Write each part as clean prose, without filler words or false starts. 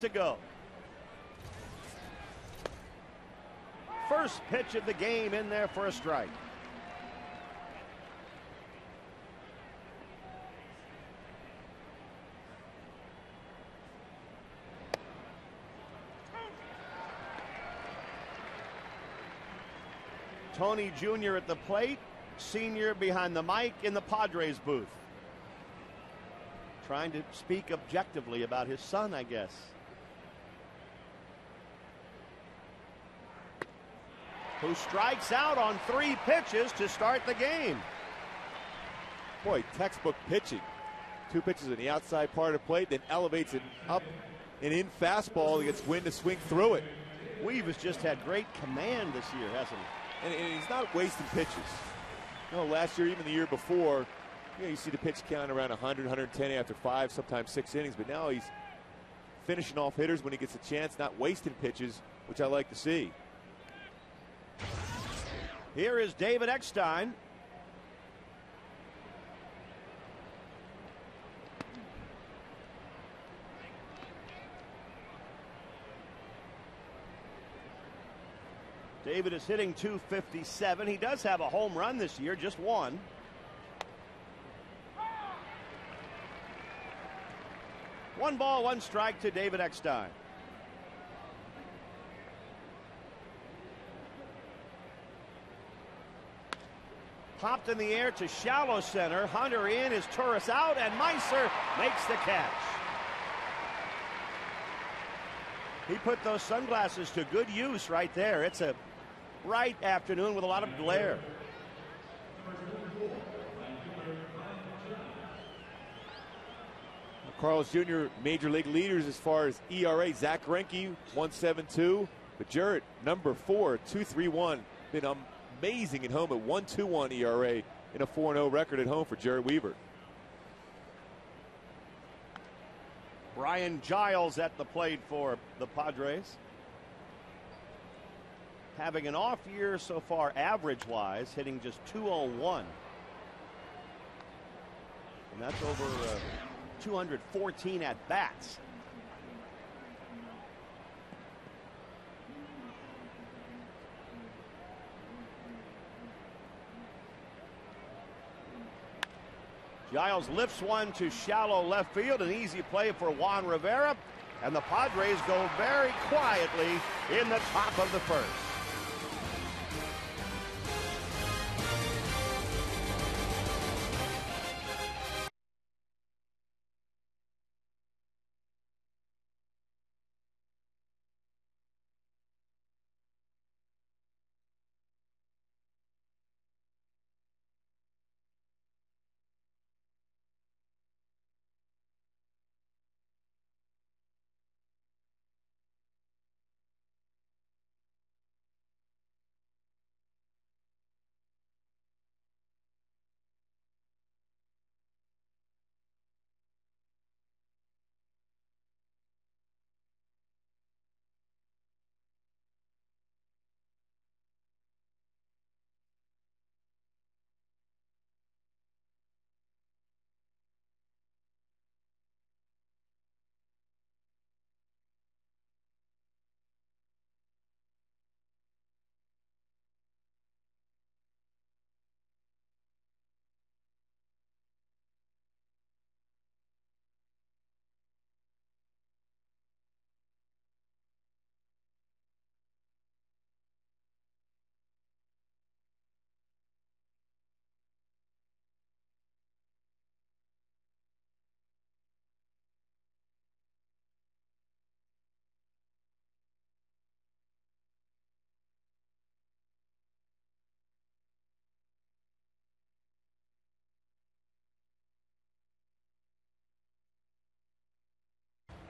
To go. First pitch of the game in there for a strike. Tony Jr. at the plate, senior behind the mic in the Padres booth. Trying to speak objectively about his son, I guess. Who strikes out on 3 pitches to start the game. Boy, textbook pitching. 2 pitches in the outside part of the plate, then elevates it up and in fastball. He gets wind to swing through it. Weave has just had great command this year, hasn't he? And he's not wasting pitches. You know, last year, even the year before, you see the pitch count around 100, 110 after 5, sometimes 6 innings. But now he's finishing off hitters when he gets a chance, not wasting pitches, which I like to see. Here is David Eckstein. David is hitting .257. He does have a home run this year, just one. One ball, one strike to David Eckstein. Popped in the air to shallow center. Hunter in, is Torres out, and Meiser makes the catch. He put those sunglasses to good use right there. It's a bright afternoon with a lot of glare. Carlos Jr., major league leaders as far as ERA. Zach Greinke, 1.72. But Jarrett, number 4, 2.31. Been amazing at home at 1.21 ERA in a 4-0 record at home for Jarrett Weaver. Brian Giles at the plate for the Padres. Having an off year so far average-wise, hitting just .201. And that's over 214 at-bats. Giles lifts one to shallow left field, an easy play for Juan Rivera, and the Padres go very quietly in the top of the first.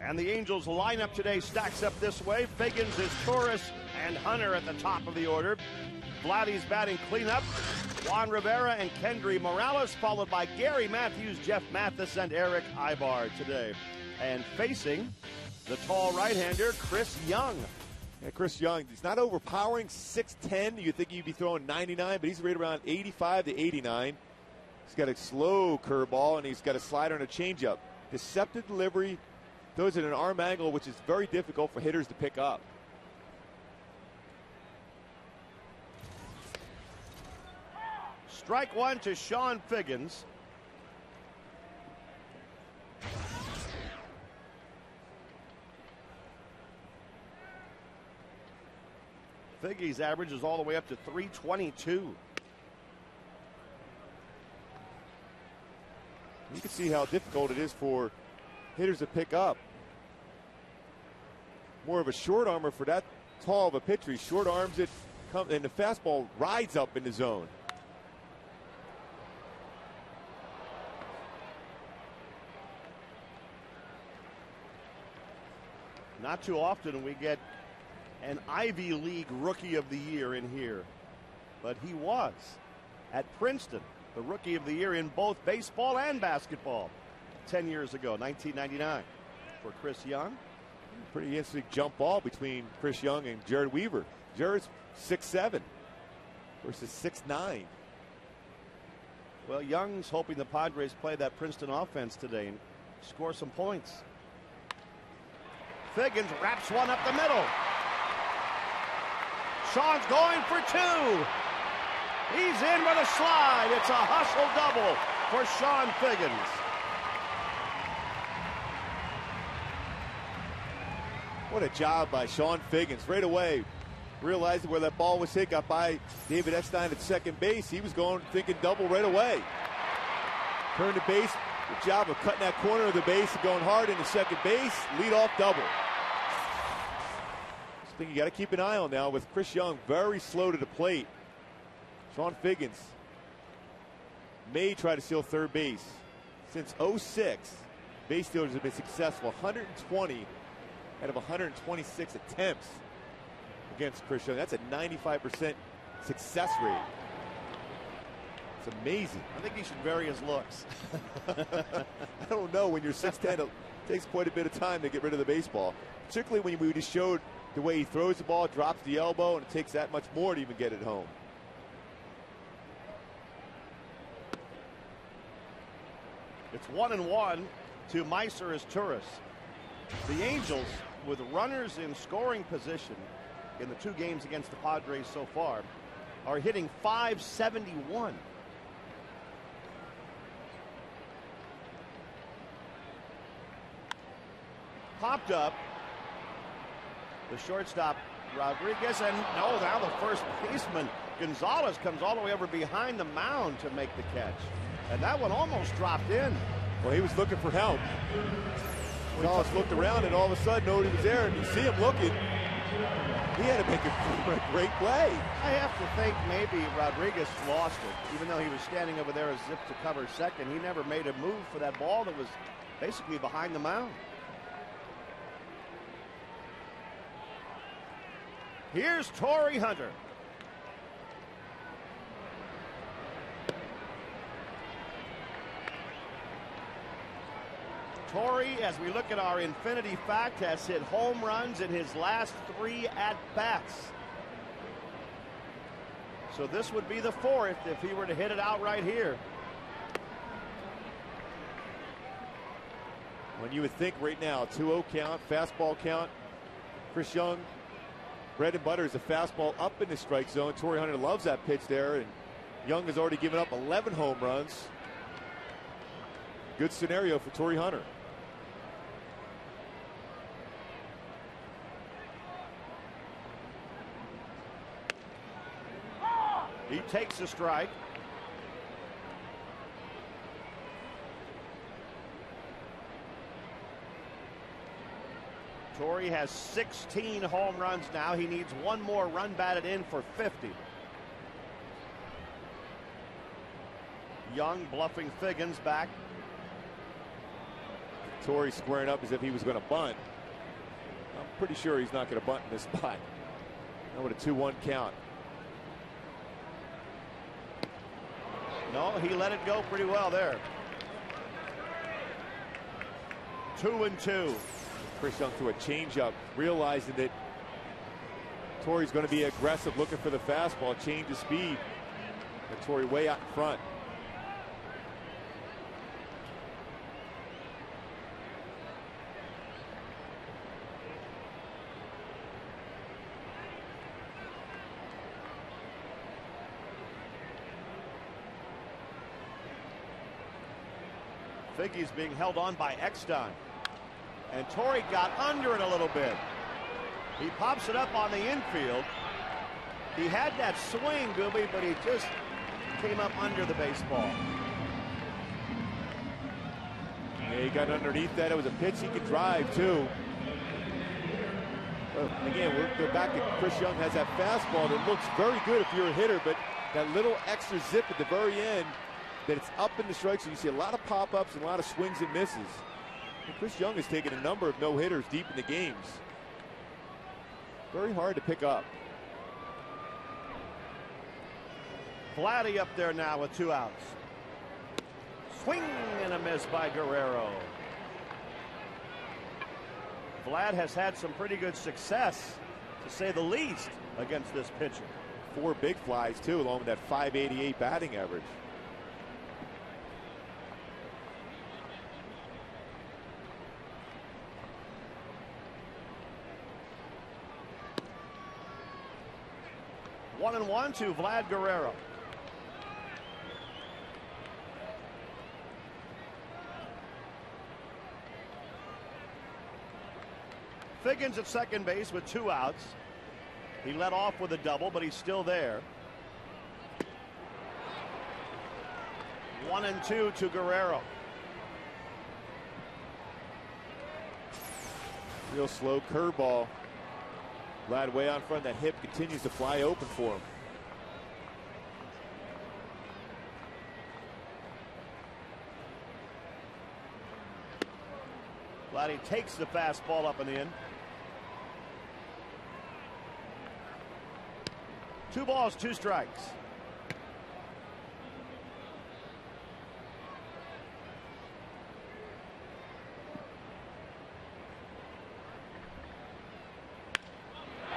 And the Angels lineup today stacks up this way. Figgins is Torres and Hunter at the top of the order. Vladdy's batting cleanup. Juan Rivera and Kendry Morales, followed by Gary Matthews, Jeff Mathis, and Eric Ibar today. And facing the tall right-hander, Chris Young. Yeah, Chris Young, he's not overpowering, 6'10". You'd think he'd be throwing 99, but he's right around 85 to 89. He's got a slow curveball, and he's got a slider and a changeup. Deceptive delivery, throws it at an arm angle, which is very difficult for hitters to pick up. Strike one to Sean Figgins. Figgy's average is all the way up to 322. You can see how difficult it is for hitters to pick up. More of a short armor for that tall of a pitcher. He short arms it, and the fastball rides up in the zone. Not too often we get an Ivy League Rookie of the Year in here, but he was at Princeton, the Rookie of the Year in both baseball and basketball 10 years ago, 1999, for Chris Young. Pretty interesting jump ball between Chris Young and Jared Weaver. Jared's 6'7" versus 6'9". Well, Young's hoping the Padres play that Princeton offense today and score some points. Figgins wraps one up the middle. Sean's going for two. He's in with a slide. It's a hustle double for Sean Figgins. What a job by Sean Figgins. Right away, realizing where that ball was hit, got by David Eckstein at second base. He was going, thinking double right away. Turned the base. Good job of cutting that corner of the base and going hard into second base. Leadoff double. Thing you got to keep an eye on now with Chris Young very slow to the plate. Sean Figgins may try to steal third base. Since 06, base stealers have been successful. 120 out of 126 attempts against Chris Young. That's a 95% success rate. It's amazing. I think he should vary his looks. I don't know. When you're 6'10", it takes quite a bit of time to get rid of the baseball. Particularly when we just showed the way he throws the ball, drops the elbow, and it takes that much more to even get it home. It's 1-1 to Meiser as Turris. The Angels, with runners in scoring position in the two games against the Padres so far, are hitting .571. Popped up. The shortstop, Rodriguez, and no, now the first baseman, Gonzalez, comes all the way over behind the mound to make the catch. And that one almost dropped in. Well, he was looking for help. Gonzalez looked around and all of a sudden nobody was there, and you see him looking. He had to make a great play. I have to think maybe Rodriguez lost it. Even though he was standing over there as if to cover second, he never made a move for that ball that was basically behind the mound. Here's Torrey Hunter. Torrey, as we look at our infinity fact, has hit home runs in his last 3 at-bats. So this would be the 4th if he were to hit it out right here. When you would think right now, 2-0 count, fastball count, Chris Young, bread and butter is a fastball up in the strike zone. Torrey Hunter loves that pitch there, and Young has already given up 11 home runs. Good scenario for Torrey Hunter. He takes a strike. Torrey has 16 home runs now. He needs one more run batted in for 50. Young bluffing Figgins back. Torrey squaring up as if he was going to bunt. I'm pretty sure he's not going to bunt in this spot. Now with a 2-1 count. No, he let it go pretty well there. 2-2. Chris Young threw a changeup, realizing that Torrey's going to be aggressive, looking for the fastball, change of speed. And Torrey way out in front. Figgy's being held on by Eckstein. And Torrey got under it a little bit. He pops it up on the infield. He had that swing, Gooby, but he just came up under the baseball. Yeah, he got underneath that. It was a pitch he could drive, too. Again, we'll go back to Chris Young has that fastball that looks very good if you're a hitter, but that little extra zip at the very end, that it's up in the strike, so you see a lot of pop-ups and a lot of swings and misses. And Chris Young has taken a number of no-hitters deep in the games. Very hard to pick up. Vladdy up there now with 2 outs. Swing and a miss by Guerrero. Vlad has had some pretty good success, to say the least, against this pitcher. 4 big flies, too, along with that .588 batting average. One and one to Vlad Guerrero. Figgins at second base with 2 outs. He led off with a double, but he's still there. 1 and 2 to Guerrero. Real slow curveball. Vlad way out front. That hip continues to fly open for him. Vladdy takes the fastball up and in. 2 balls, 2 strikes.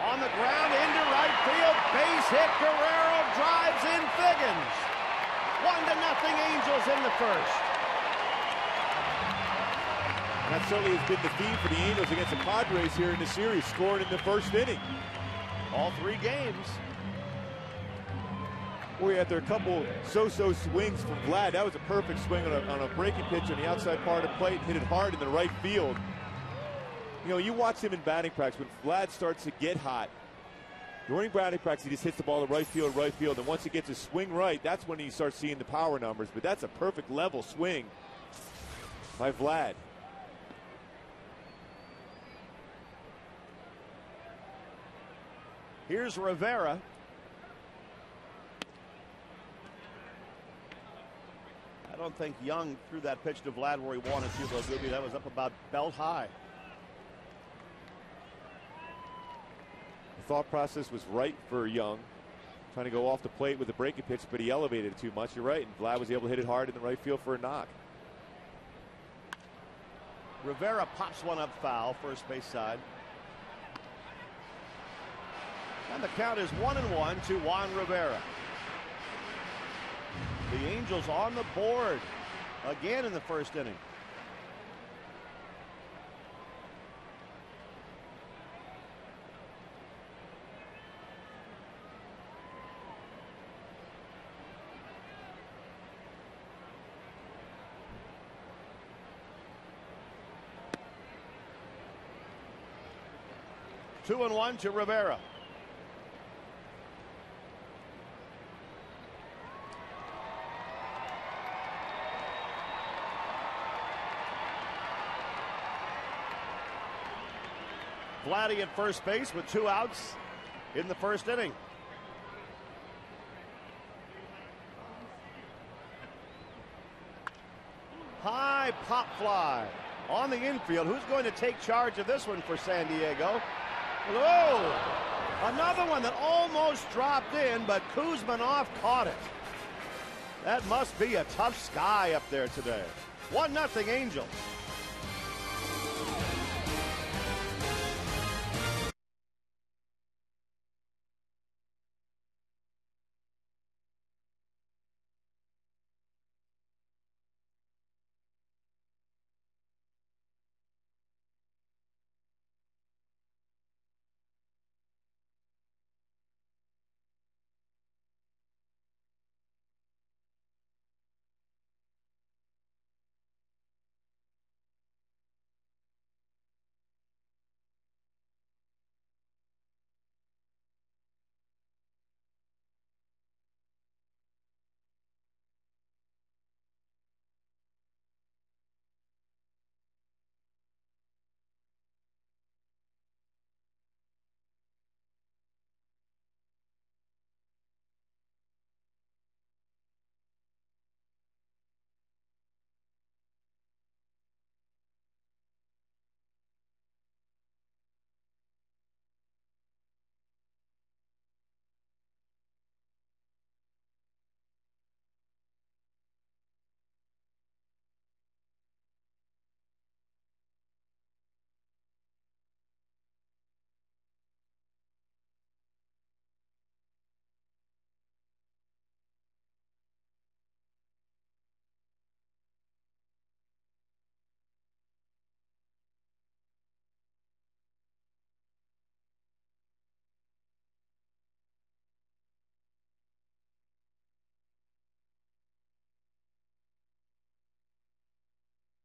On the ground into right field, base hit. Guerrero drives in Figgins. 1-0 Angels in the first. That certainly has been the theme for the Angels against the Padres here in the series, scoring in the first inning. All 3 games. We had there a couple so-so swings from Vlad. That was a perfect swing on a breaking pitch on the outside part of the plate, hit it hard in the right field. You know, you watch him in batting practice when Vlad starts to get hot. During batting practice, he just hits the ball to right field, and once he gets his swing right, that's when he starts seeing the power numbers. But that's a perfect level swing by Vlad. Here's Rivera. I don't think Young threw that pitch to Vlad where he wanted to, though, Gooby. That was up about belt high. The thought process was right for Young, trying to go off the plate with the breaking pitch, but he elevated it too much. You're right, and Vlad was able to hit it hard in the right field for a knock. Rivera pops one up foul, first base side. And the count is 1-1 to Juan Rivera. The Angels on the board again in the first inning. Two and one to Rivera. Vladdy at first base with 2 outs in the first inning. High pop fly on the infield. Who's going to take charge of this one for San Diego? Oh, another one that almost dropped in, but Kuzmanov caught it. That must be a tough sky up there today. 1-0 Angels.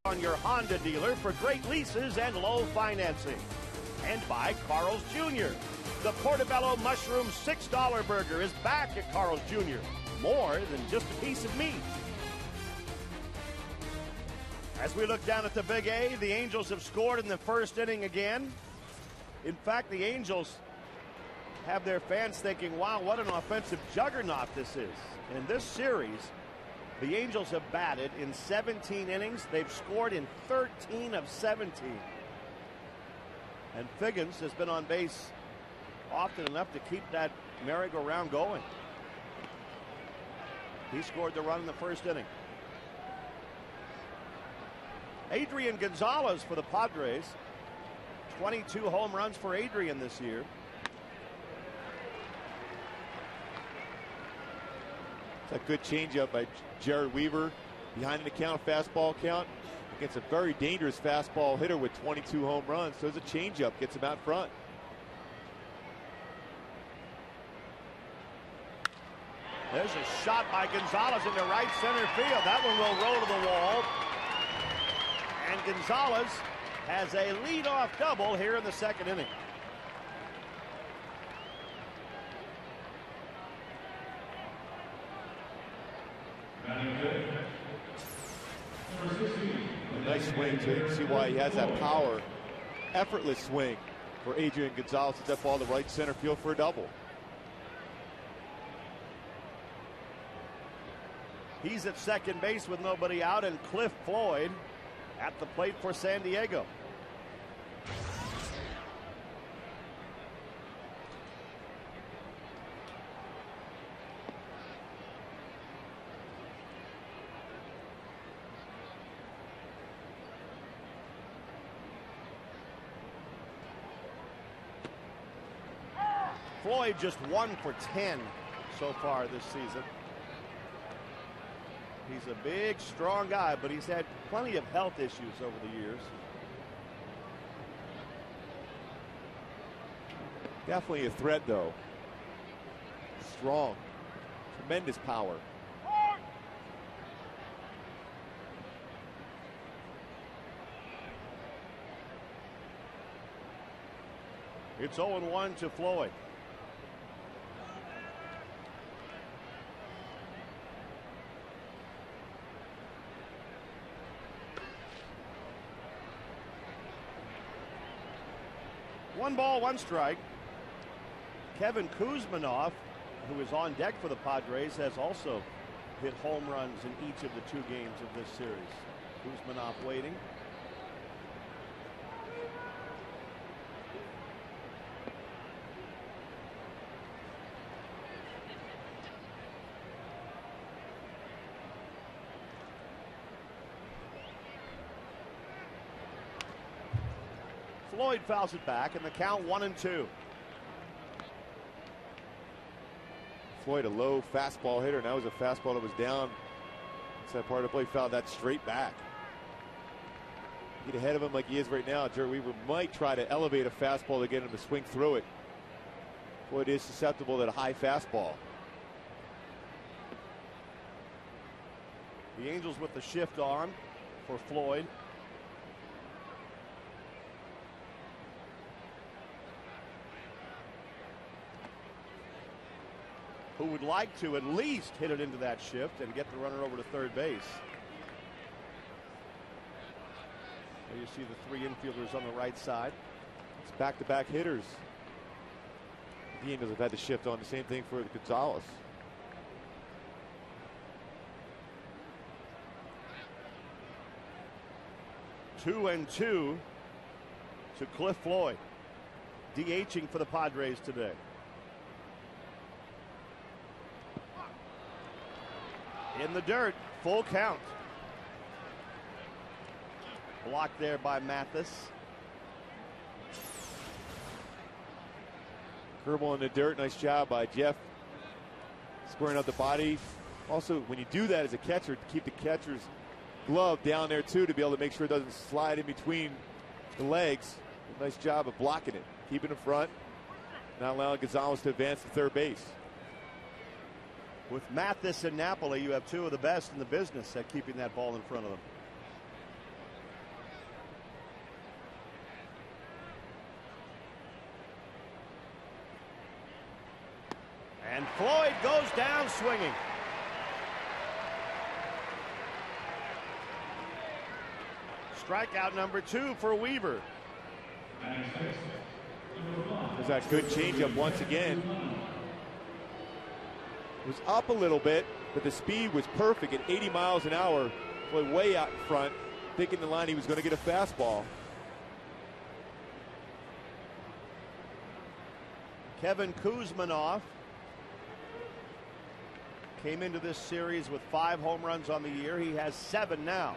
On your Honda dealer for great leases and low financing. And by Carl's Jr. The Portobello Mushroom $6 burger is back at Carl's Jr. More than just a piece of meat. As we look down at the Big A, the Angels have scored in the first inning again. In fact, the Angels have their fans thinking, wow, what an offensive juggernaut this is. In this series, the Angels have batted in 17 innings. They've scored in 13 of 17. And Figgins has been on base often enough to keep that merry-go-round going. He scored the run in the first inning. Adrian Gonzalez for the Padres. 22 home runs for Adrian this year. It's a good changeup by Jared Weaver. Behind the count, fastball count. Against a very dangerous fastball hitter with 22 home runs. So there's a changeup, gets him out front. There's a shot by Gonzalez into right center field. That one will roll to the wall. And Gonzalez has a leadoff double here in the second inning. A nice swing, so you can see why he has that power. Effortless swing for Adrian Gonzalez to that ball to right center field for a double. He's at second base with nobody out, and Cliff Floyd at the plate for San Diego. Floyd just 1 for 10 so far this season. He's a big, strong guy, but he's had plenty of health issues over the years. Definitely a threat, though. Strong. Tremendous power. It's 0-1 to Floyd. One ball, one strike. Kevin Kuzminoff, who is on deck for the Padres, has also hit home runs in each of the 2 games of this series. Kuzminoff waiting. Floyd fouls it back, and the count 1-2. Floyd, a low fastball hitter, and that was a fastball that was down inside part of the plate. Fouled that straight back. Get ahead of him like he is right now. Jared Weaver might try to elevate a fastball to get him to swing through it. Floyd is susceptible to a high fastball. The Angels with the shift on for Floyd. Who would like to at least hit it into that shift and get the runner over to third base. There you see the 3 infielders on the right side. It's back-to-back hitters. The Angels have had the shift on. The same thing for Gonzalez. Two and 2 to Cliff Floyd. DHing for the Padres today. In the dirt, full count. Blocked there by Mathis. Curveball in the dirt. Nice job by Jeff squaring up the body. Also, when you do that as a catcher, keep the catcher's glove down there too to be able to make sure it doesn't slide in between the legs. Nice job of blocking it, keeping it in front, not allowing Gonzalez to advance to third base. With Mathis and Napoli, you have 2 of the best in the business at keeping that ball in front of them. And Floyd goes down swinging. Strikeout number 2 for Weaver. There's that good changeup once again. It was up a little bit, but the speed was perfect at 80 miles an hour. Floyd way out in front, thinking the line he was going to get a fastball. Kevin Kuzminoff came into this series with 5 home runs on the year. He has 7 now.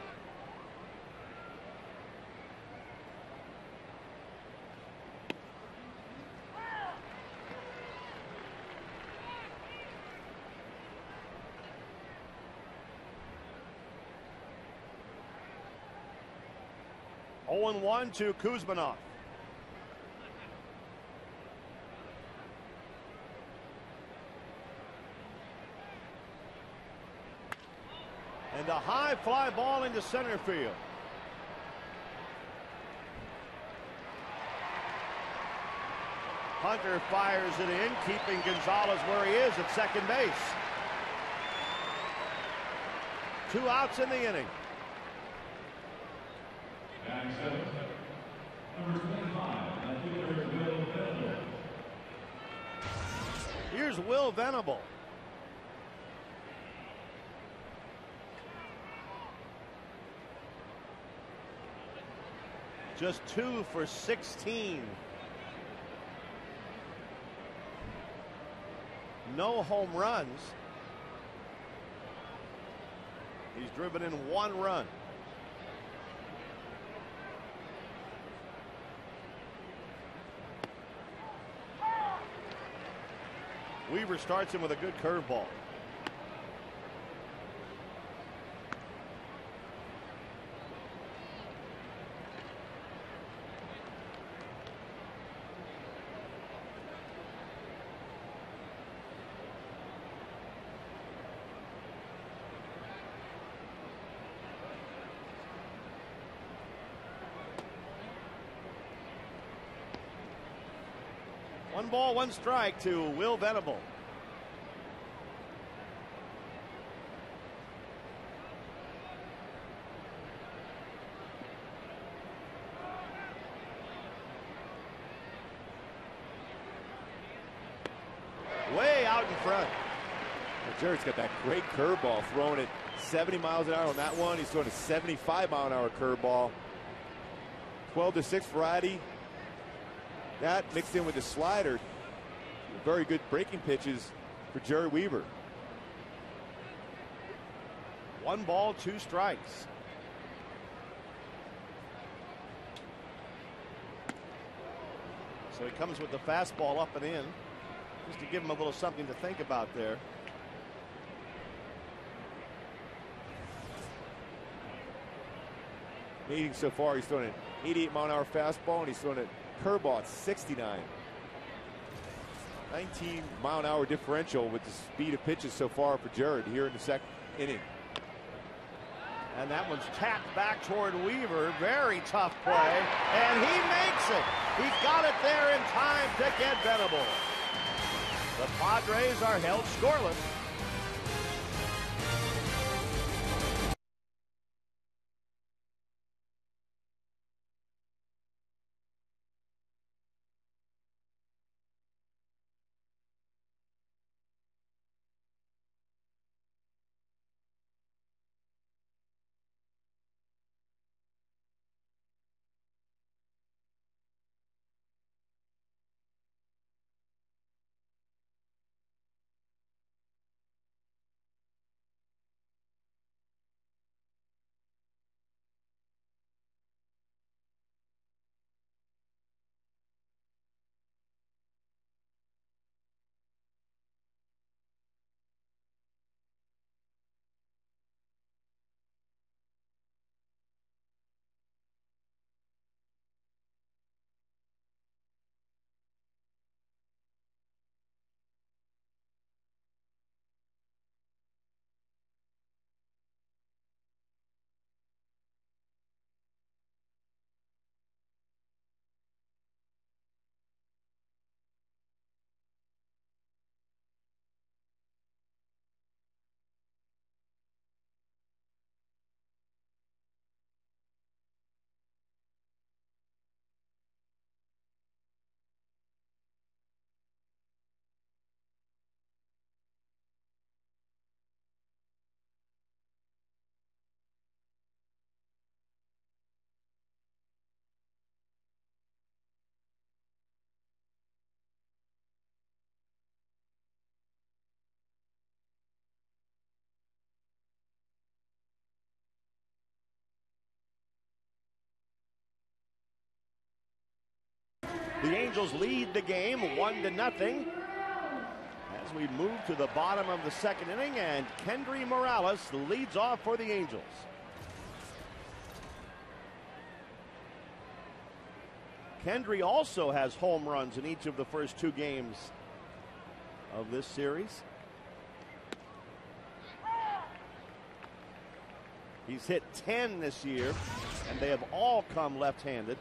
Oh, 0-1 to Kuzminoff. And a high fly ball into center field. Hunter fires it in, keeping Gonzalez where he is at second base. 2 outs in the inning. Here's Will Venable. Just 2 for 16. No home runs. He's driven in 1 run. Weaver starts him with a good curveball. One ball, 1 strike to Will Venable. Way out in front. Jared's got that great curveball, throwing it 70 miles an hour on that one. He's throwing a 75 mile an hour curveball. 12-6 variety. That mixed in with the slider. Very good breaking pitches for Jerry Weaver. 1 ball, 2 strikes. So he comes with the fastball up and in, just to give him a little something to think about there. Meeting so far, he's throwing an 88 mile an hour fastball, and he's throwing a curveball at 69. 19 mile an hour differential with the speed of pitches so far for Jared here in the second inning. And that one's tapped back toward Weaver. Very tough play. And he makes it. He got it there in time to get Venable. The Padres are held scoreless. The Angels lead the game 1-0 as we move to the bottom of the second inning, and Kendry Morales leads off for the Angels. Kendry also has home runs in each of the first 2 games of this series. He's hit 10 this year, and they have all come left-handed.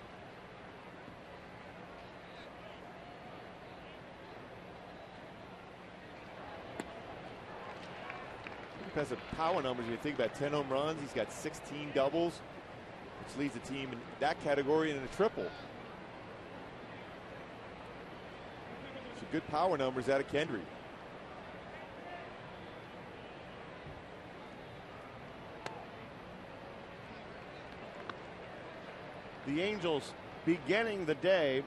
Because of power numbers, when you think about 10 home runs, he's got 16 doubles, which leads the team in that category in a triple. So good power numbers out of Kendry. The Angels beginning the day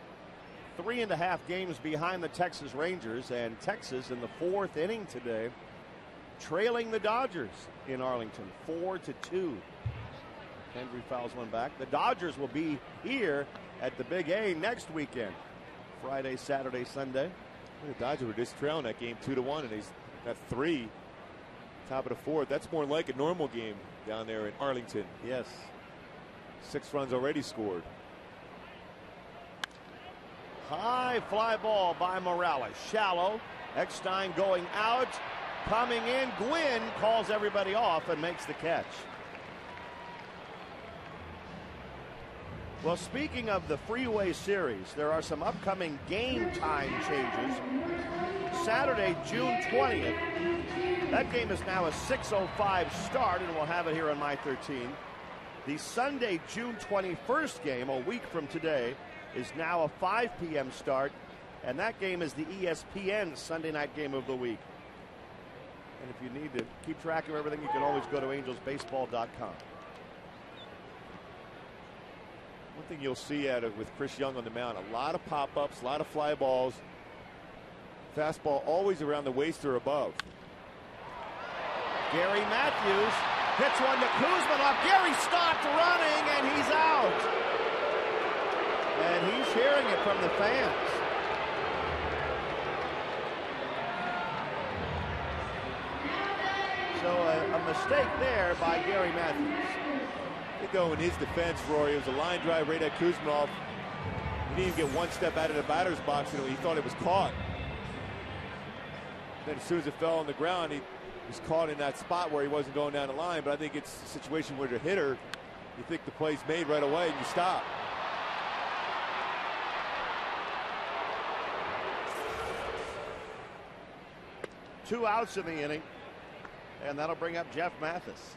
3.5 games behind the Texas Rangers, and Texas in the 4th inning today trailing the Dodgers in Arlington 4-2. Kendry fouls one back. The Dodgers will be here at the Big A next weekend, Friday, Saturday, Sunday. The Dodgers were just trailing that game 2-1, and he's got 3 top of the 4th. That's more like a normal game down there in Arlington. Yes. 6 runs already scored. High fly ball by Morales. Shallow. Eckstein going out. Coming in. Gwynn calls everybody off and makes the catch. Well, speaking of the Freeway Series, there are some upcoming game time changes. Saturday, June 20th. That game is now a 6:05 start, and we'll have it here on My 13. The Sunday, June 21st game, a week from today, is now a 5 p.m. start, and that game is the ESPN Sunday night game of the week. And if you need to keep track of everything, you can always go to angelsbaseball.com. One thing you'll see with Chris Young on the mound, a lot of pop-ups, a lot of fly balls. Fastball always around the waist or above. Gary Matthews hits one to Kuzminoff. Gary stopped running, and he's out. And he's hearing it from the fans. So a mistake there by Gary Matthews. They go in his defense, Rory. It was a line drive right at Kuzminoff. He didn't even get one step out of the batter's box, and he thought it was caught. Then as soon as it fell on the ground, he was caught in that spot where he wasn't going down the line. But I think it's a situation where the hitter, you think the play's made right away and you stop. Two outs in the inning, and that'll bring up Jeff Mathis.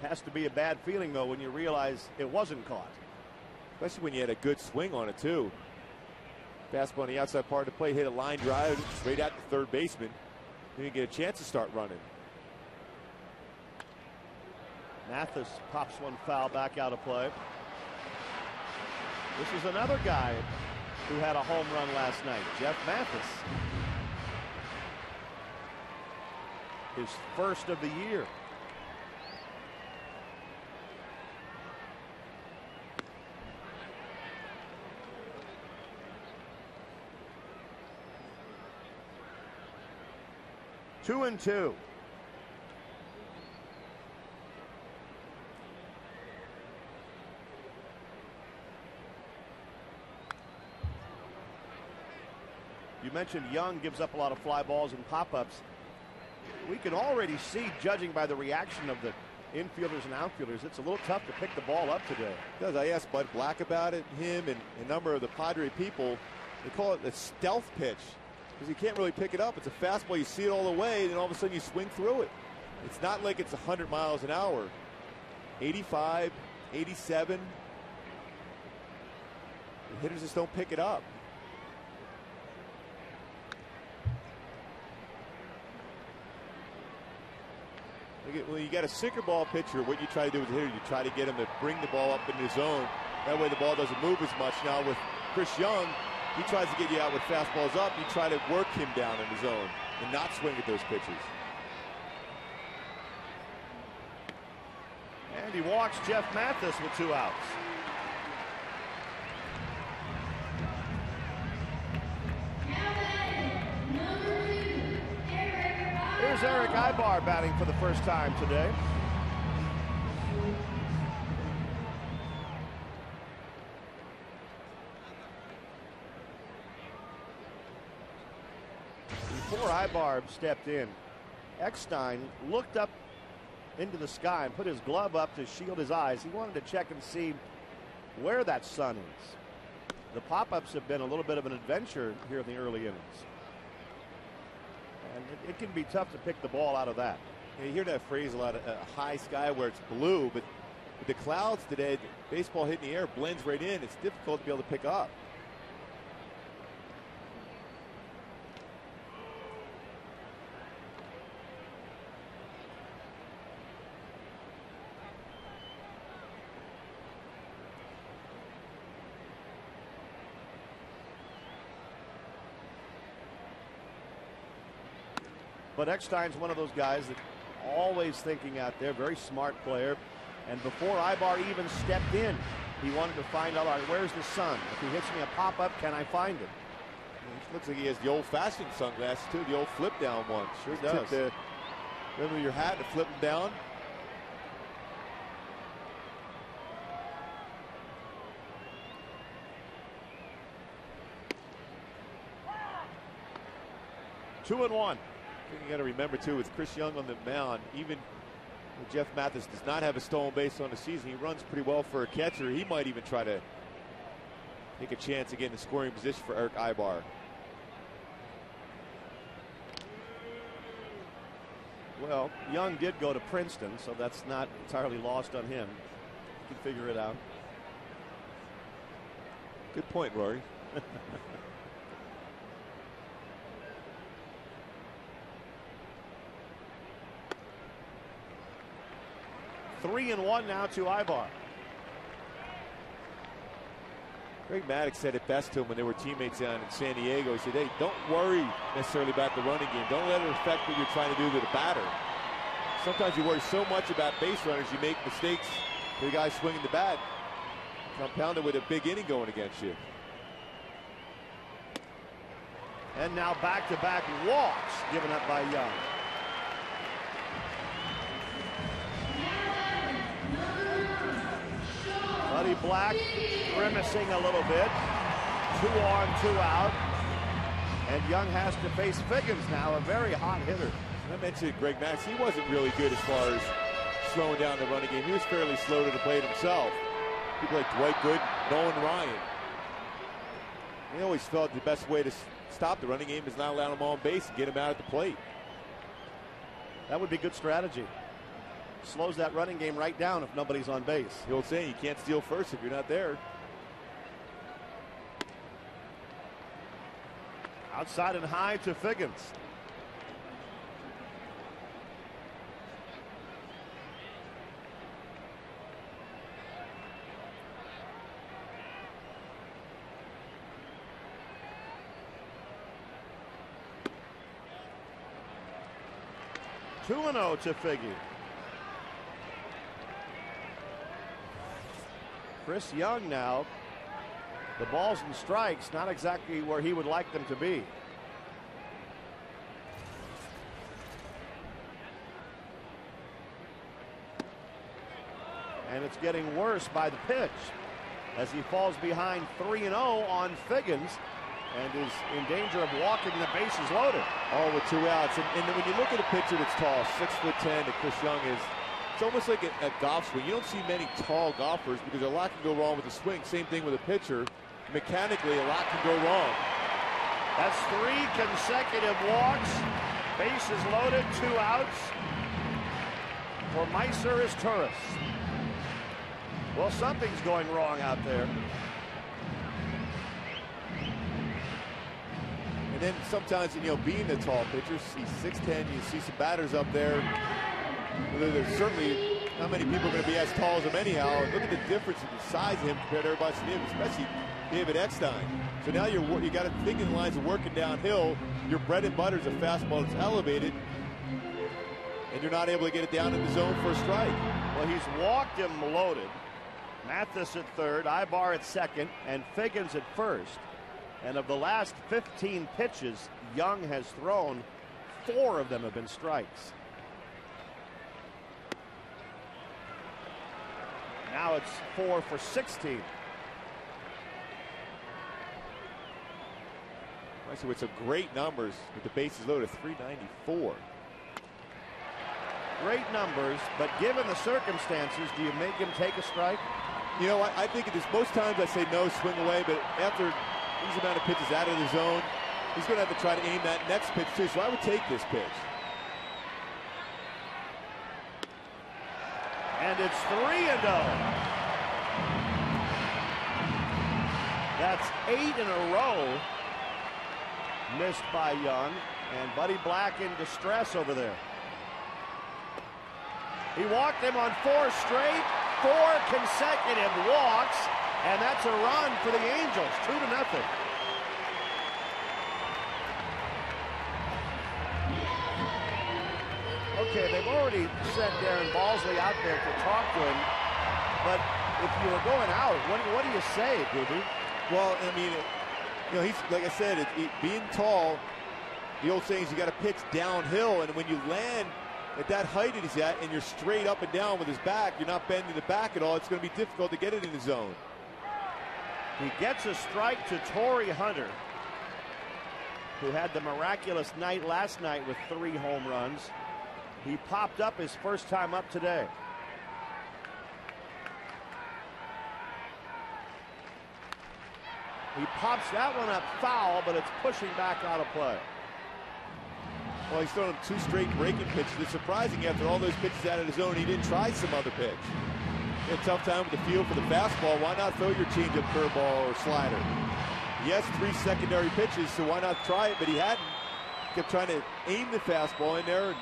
Has to be a bad feeling, though, when you realize it wasn't caught. Especially when you had a good swing on it, too. Fastball on the outside part of the plate, hit a line drive right at the third baseman. Didn't get a chance to start running. Mathis pops one foul back out of play. This is another guy who had a home run last night, Jeff Mathis. His first of the year. Two and two. You mentioned Young gives up a lot of fly balls and pop-ups. We can already see, judging by the reaction of the infielders and outfielders, it's a little tough to pick the ball up today. Because I asked Bud Black about it, him and a number of the Padre people. They call it the stealth pitch, because you can't really pick it up. It's a fastball. You see it all the way, and then all of a sudden you swing through it. It's not like it's 100 miles an hour. 85, 87. The hitters just don't pick it up. When you got a sinker ball pitcher, what you try to do with the hitter, you try to get him to bring the ball up into the zone. That way the ball doesn't move as much. Now with Chris Young, he tries to get you out with fastballs up. You try to work him down in the zone and not swing at those pitches. And he walks Jeff Mathis with 2 outs. Here's Eric Ibar batting for the first time today. Before Ibar stepped in, Eckstein looked up into the sky and put his glove up to shield his eyes. He wanted to check and see where that sun is. The pop-ups have been a little bit of an adventure here in the early innings. And it can be tough to pick the ball out of that. Yeah, you hear that phrase a lot, a high sky where it's blue, but with the clouds today, the baseball hitting the air blends right in. It's difficult to be able to pick up. But Eckstein's one of those guys that always thinking out there, very smart player. And before Ibar even stepped in, he wanted to find out, all right, where's the sun? If he hits me a pop-up, can I find it? It looks like he has the old-fashioned sunglasses, too, the old flip-down one. Sure does. Remember your hat to flip them down? Two and one. You got to remember, too, with Chris Young on the mound, even when Jeff Mathis does not have a stolen base on the season, he runs pretty well for a catcher. He might even try to take a chance again in scoring position for Eric Ibar. Well, Young did go to Princeton, so that's not entirely lost on him. He can figure it out. Good point, Rory. 3-1 now to Ibar. Greg Maddux said it best to him when they were teammates down in San Diego. He said, hey, don't worry necessarily about the running game. Don't let it affect what you're trying to do to the batter. Sometimes you worry so much about base runners, you make mistakes for the guy swinging the bat, compounded with a big inning going against you. And now back-to-back walks given up by Young. Buddy Black grimacing a little bit. 2 on, 2 out. And Young has to face Figgins now, a very hot hitter. I mentioned Greg Maddux. He wasn't really good as far as slowing down the running game. He was fairly slow to the plate himself. People like Dwight Gooden, Nolan Ryan. They always felt the best way to stop the running game is not allow him on base and get him out at the plate. That would be good strategy. Slows that running game right down if nobody's on base. The old saying, you can't steal first if you're not there. Outside and high to Figgins. Two 2-0 to Figgy. Chris Young now. The balls and strikes not exactly where he would like them to be. And it's getting worse by the pitch as he falls behind 3-0 on Figgins and is in danger of walking the bases loaded. All with 2 outs. And when you look at a pitcher that's tall, 6'10" that Chris Young is, it's almost like a golf swing. You don't see many tall golfers because a lot can go wrong with the swing. Same thing with a pitcher. Mechanically, a lot can go wrong. That's 3 consecutive walks. Bases loaded, 2 outs for Meiser Turris. Well, something's going wrong out there. And then sometimes, you know, being a tall pitcher, he's 6'10", you see some batters up there. There's certainly not many people are going to be as tall as him anyhow. Look at the difference in the size of him compared to everybody else, especially David Eckstein. So now you got to think in the lines of working downhill. Your bread and butter is a fastball that's elevated. and you're not able to get it down in the zone for a strike. Well, he's walked him loaded. Mathis at third, Ibar at second, and Figgins at first. And of the last 15 pitches Young has thrown, 4 of them have been strikes. Now it's 4 for 16. With some great numbers with the bases loaded, 394. Great numbers, but given the circumstances, do you make him take a strike? You know, I think it is most times I say no, swing away, but after these amount of pitches out of the zone, he's going to have to try to aim that next pitch too, so I would take this pitch. And it's 3-0. That's 8 in a row missed by Young, and Buddy Black in distress over there. He walked him on 4 straight, 4 consecutive walks, and that's a run for the Angels, 2-0. Okay, they've already sent Darren Balsley out there to talk to him, but if you were going out, what do you say, Gooby? Well, I mean, you know, he's, like I said, being tall, the old saying is you got to pitch downhill, and when you land at that height that he's at and you're straight up and down with his back, you're not bending the back at all, it's going to be difficult to get it in the zone. He gets a strike to Torrey Hunter, who had the miraculous night last night with 3 home runs. He popped up his first time up today. He pops that one up foul, but it's pushing back out of play. Well, he's thrown him 2 straight breaking pitches. It's surprising after all those pitches out of the zone, he didn't try some other pitch. He had a tough time with the field for the fastball. Why not throw your changeup, curveball, or slider? Yes, 3 secondary pitches, so why not try it? But he hadn't. Kept trying to aim the fastball in there and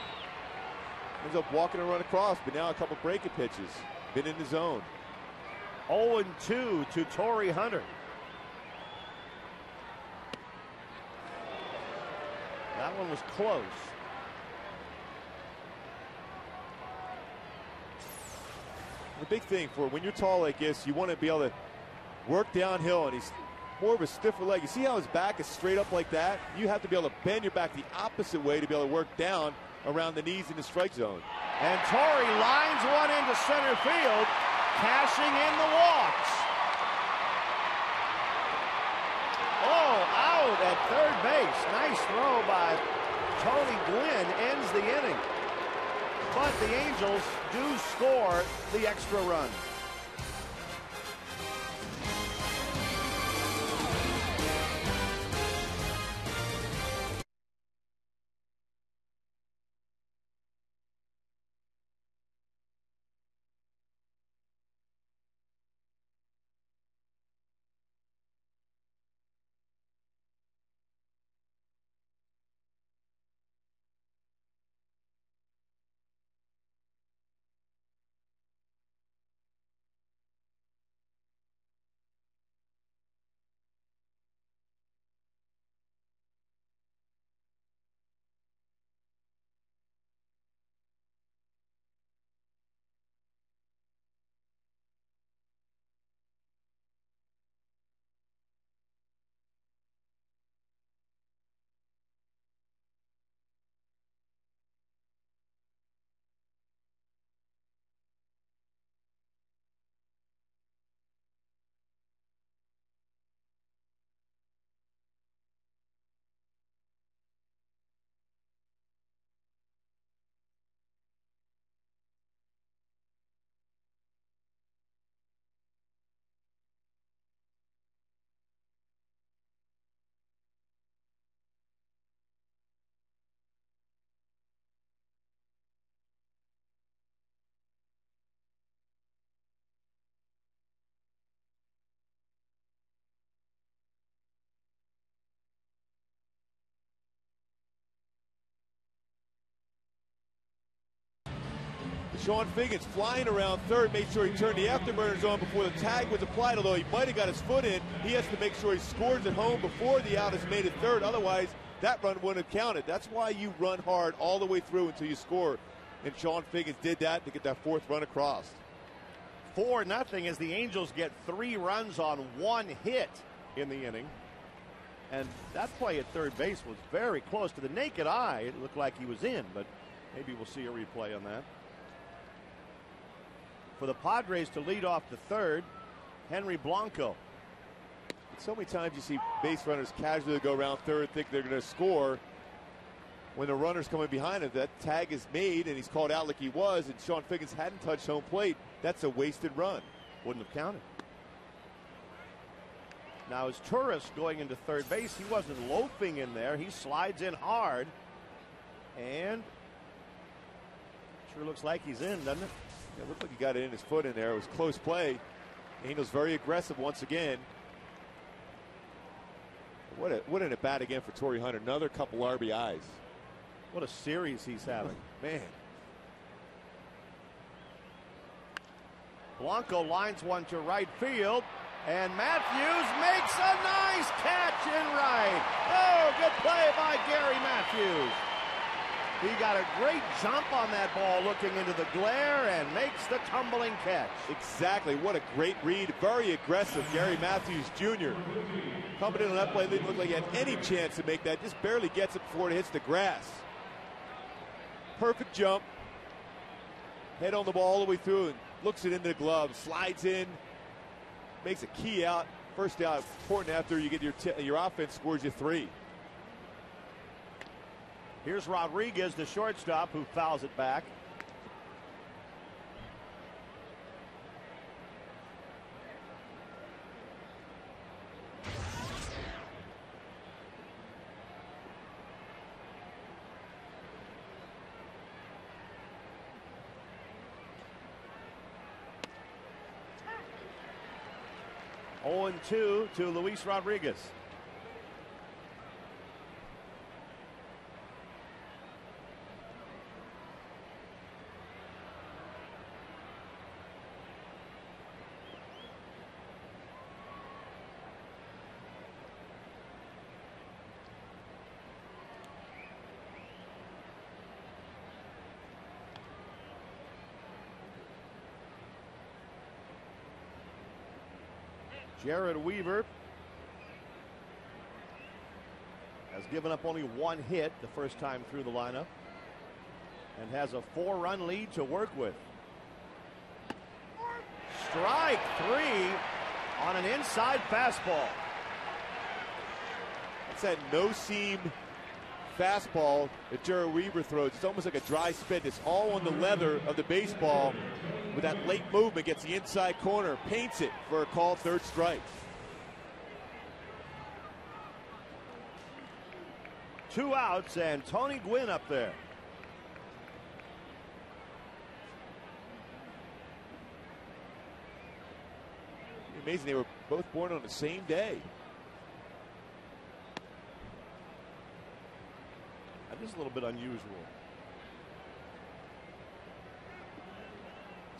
ends up walking and run across. But now a couple breaking pitches. Been in the zone. 0-2 to Torrey Hunter. That one was close. The big thing for when you're tall like this, you want to be able to work downhill, and he's more of a stiffer leg. You see how his back is straight up like that? You have to be able to bend your back the opposite way to be able to work down around the knees in the strike zone. And Torrey lines one into center field, cashing in the walks. Oh, out at third base. Nice throw by Tony Gwynn, ends the inning. But the Angels do score the extra run. Sean Figgins flying around third, made sure he turned the afterburners on before the tag was applied, although he might have got his foot in. He has to make sure he scores at home before the out is made at third. Otherwise, that run wouldn't have counted. That's why you run hard all the way through until you score and Sean Figgins did that to get that fourth run across. 4-0 as the Angels get 3 runs on 1 hit in the inning. And that play at third base was very close. To the naked eye, it looked like he was in, but maybe we'll see a replay on that. For the Padres to lead off the third, Henry Blanco. So many times you see base runners casually go around third, think they're going to score. When the runner's coming behind him, that tag is made and he's called out like he was, and Sean Figgins hadn't touched home plate. That's a wasted run. Wouldn't have counted. Now as Torres going into third base, he wasn't loafing in there. He slides in hard. And sure looks like he's in, doesn't it? Yeah, it looked like he got it in his foot in there. It was close play. Angels very aggressive once again. What an at bat again for Torrey Hunter. Another couple RBIs. What a series he's having. Man. Blanco lines one to right field, and Matthews makes a nice catch in right. Oh, good play by Gary Matthews. He got a great jump on that ball looking into the glare and makes the tumbling catch. Exactly. What a great read. Very aggressive. Gary Matthews Jr. coming in on that play. Didn't look like he had any chance to make that. Just barely gets it before it hits the grass. Perfect jump. Head on the ball all the way through and looks it into the glove. Slides in. Makes a key out. First out. Important after you get your offense scores you 3. Here's Rodriguez, the shortstop, who fouls it back. Oh, 0-2 to Luis Rodriguez. Jared Weaver has given up only 1 hit the first time through the lineup and has a 4-run lead to work with. Strike 3 on an inside fastball. That's that no-seam fastball that Jared Weaver throws. It's almost like a dry spit. It's all on the leather of the baseball. With that late movement, gets the inside corner, paints it for a called third strike. 2 outs and Tony Gwynn up there. Amazing, they were both born on the same day. That is a little bit unusual.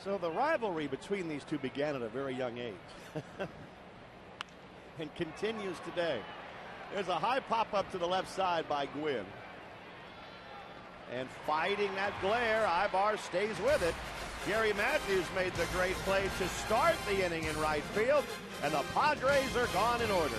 So the rivalry between these two began at a very young age and continues today. There's a high pop up to the left side by Gwynn. And fighting that glare, Ibar stays with it. Gary Matthews made the great play to start the inning in right field, and the Padres are gone in order.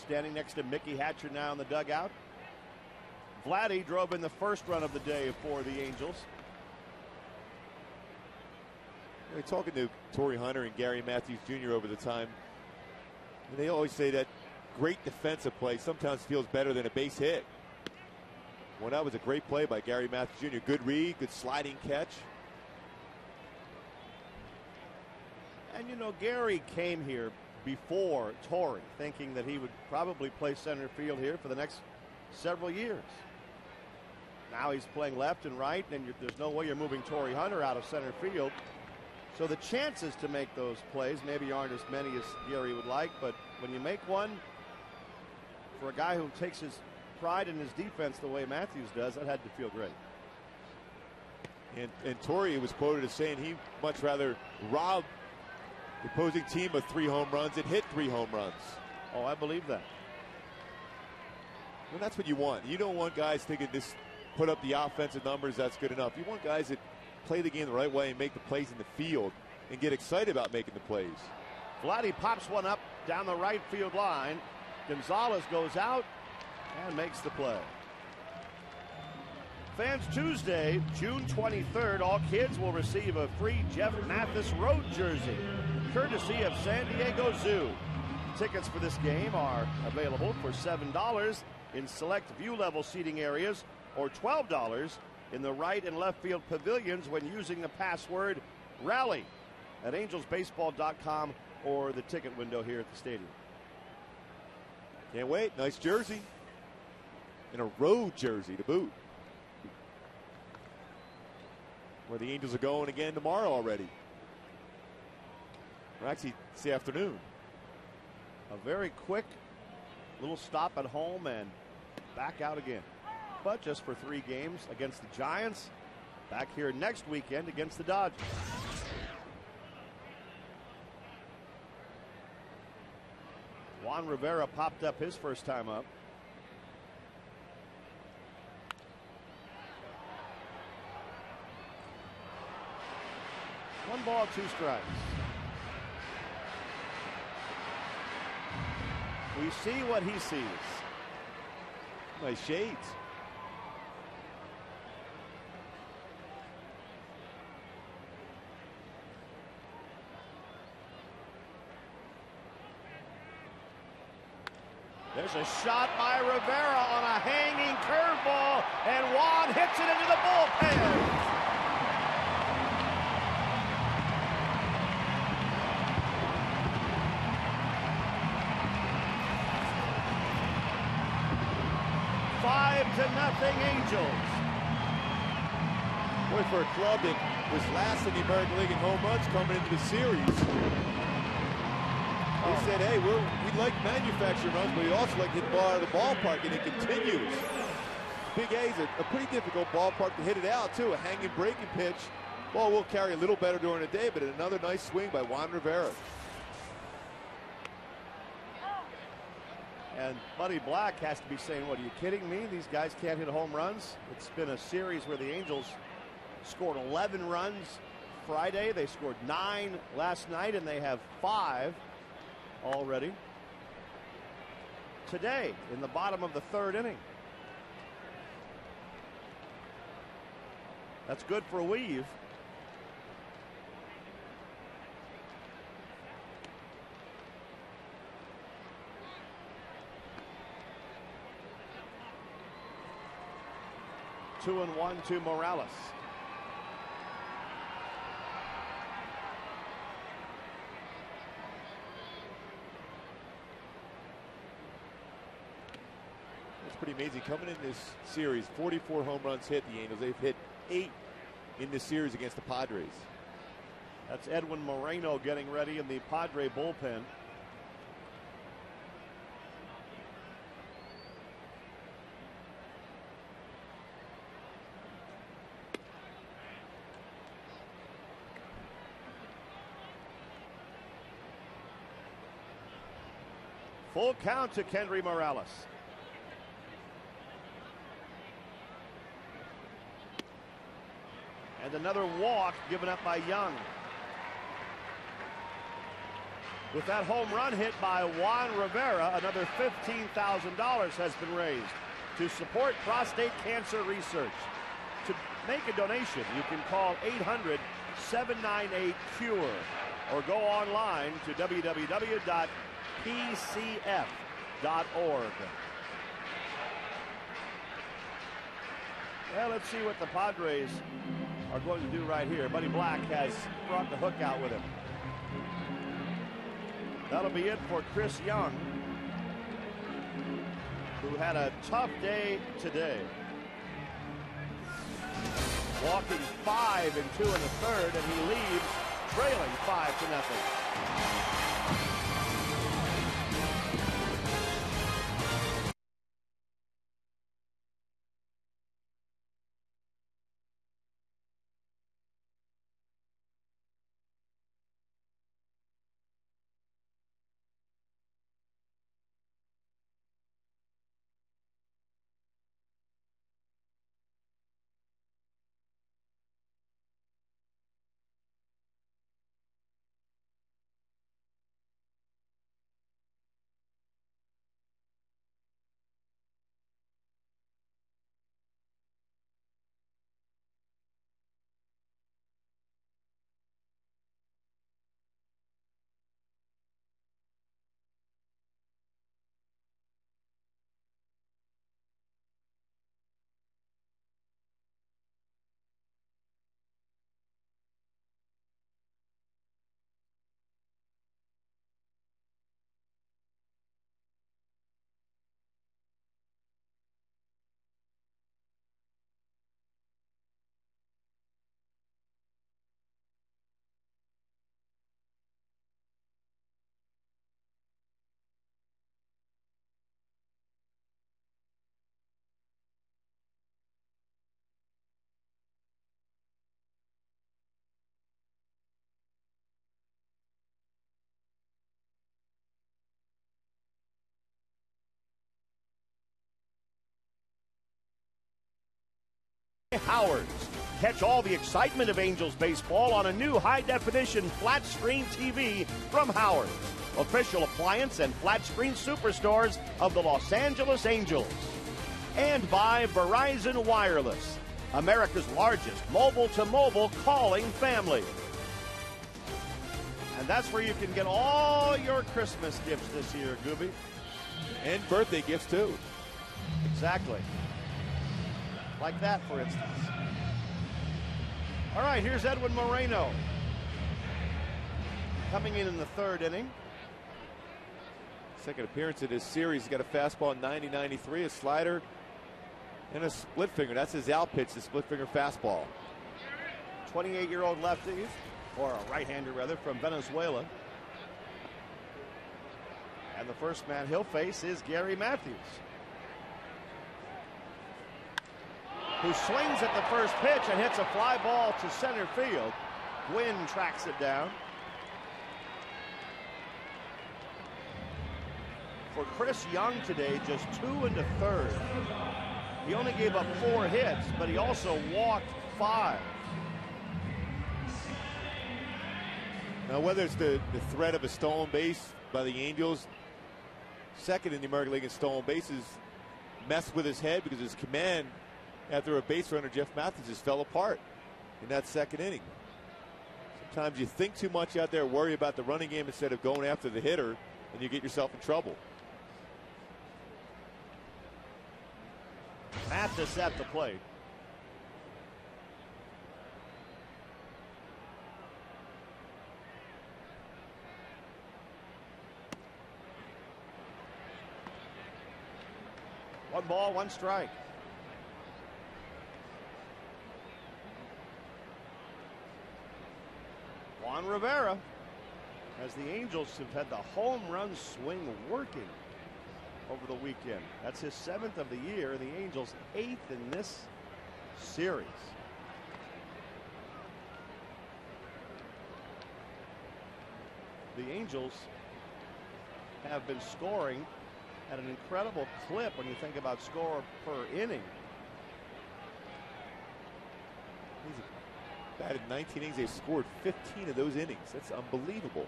standing next to Mickey Hatcher now in the dugout. Vladdy drove in the first run of the day for the Angels. We're talking to Torrey Hunter and Gary Matthews Jr. over the time. And they always say that great defensive play sometimes feels better than a base hit. Well, that was a great play by Gary Matthews Jr. Good read, good sliding catch. And you know, Gary came here before Torrey, thinking that he would probably play center field here for the next several years. Now he's playing left and right, and there's no way you're moving Torrey Hunter out of center field. So the chances to make those plays maybe aren't as many as Gary would like, but when you make one, for a guy who takes his pride in his defense the way Matthews does, that had to feel great. And Torrey was quoted as saying he'd much rather rob the opposing team of 3 home runs and hit 3 home runs. Oh, I believe that. Well, that's what you want. You don't want guys thinking this put up the offensive numbers, that's good enough. You want guys that play the game the right way and make the plays in the field and get excited about making the plays. Vladdy pops one up down the right field line. Gonzalez goes out and makes the play. Fans Tuesday, June 23rd, all kids will receive a free Jeff Mathis road jersey, courtesy of San Diego Zoo. Tickets for this game are available for $7 in select view level seating areas or $12 in the right and left field pavilions when using the password RALLY at angelsbaseball.com or the ticket window here at the stadium. Can't wait. Nice jersey. And a road jersey to boot. Where the Angels are going again tomorrow already. Or actually, it's the afternoon. A very quick little stop at home and back out again. But just for 3 games against the Giants. Back here next weekend against the Dodgers. Juan Rivera popped up his first time up. One ball, 2 strikes. We see what he sees. Nice shades. There's a shot by Rivera on a hanging curveball, and Juan hits it into the bullpen. Five to nothing Angels. Boy, for a club that was last in the American League in home runs coming into the series. They said, hey, we like manufacturing runs, but we also like to hit the ball out of the ballpark, and it continues. Big A's a pretty difficult ballpark to hit it out, too. A hanging breaking pitch. Ball will carry a little better during the day, but another nice swing by Juan Rivera. And Buddy Black has to be saying, what, are you kidding me? These guys can't hit home runs. It's been a series where the Angels scored 11 runs Friday. They scored 9 last night, and they have 5 already today in the bottom of the 3rd inning. That's good for Weave. Two and 1 to Morales. Pretty amazing coming in this series. 44 home runs hit the Angels. They've hit 8 in this series against the Padres. That's Edwin Moreno getting ready in the Padre bullpen. Full count to Kendry Morales. And another walk given up by Young. With that home run hit by Juan Rivera, another $15,000 has been raised to support prostate cancer research. To make a donation, you can call 800-798-CURE or go online to www.pcf.org. Well, let's see what the Padres are going to do right here. Buddy Black has brought the hook out with him. That'll be it for Chris Young, who had a tough day today. Walking 5 and 2 in the third, and he leaves trailing 5-0. Howards. Catch all the excitement of Angels baseball on a new high-definition flat-screen TV from Howards, official appliance and flat-screen superstores of the Los Angeles Angels. And by Verizon Wireless, America's largest mobile-to-mobile calling family. And that's where you can get all your Christmas gifts this year, Gooby. And birthday gifts, too. Exactly. Like that, for instance. All right, here's Edwin Moreno. Coming in the third inning. Second appearance of this series. He's got a fastball 90-93, a slider, and a split finger. That's his out pitch, the split finger fastball. 28-year-old lefty, or a right-hander rather, from Venezuela. And the first man he'll face is Gary Matthews, who swings at the first pitch and hits a fly ball to center field. Gwynn tracks it down. For Chris Young today, just 2 in the third. He only gave up 4 hits, but he also walked 5. Now, whether it's the threat of a stolen base by the Angels, second in the American League in stolen bases, messed with his head because his command after a base runner, Jeff Matthews, just fell apart in that second inning. Sometimes you think too much out there, worry about the running game instead of going after the hitter, and you get yourself in trouble. Mathis at the plate. One ball, one strike. Juan Rivera, as the Angels have had the home run swing working over the weekend. That's his 7th of the year. The Angels 8th in this series. The Angels have been scoring at an incredible clip when you think about score per inning. He's batted 19 innings. They've scored 15 of those innings. That's unbelievable.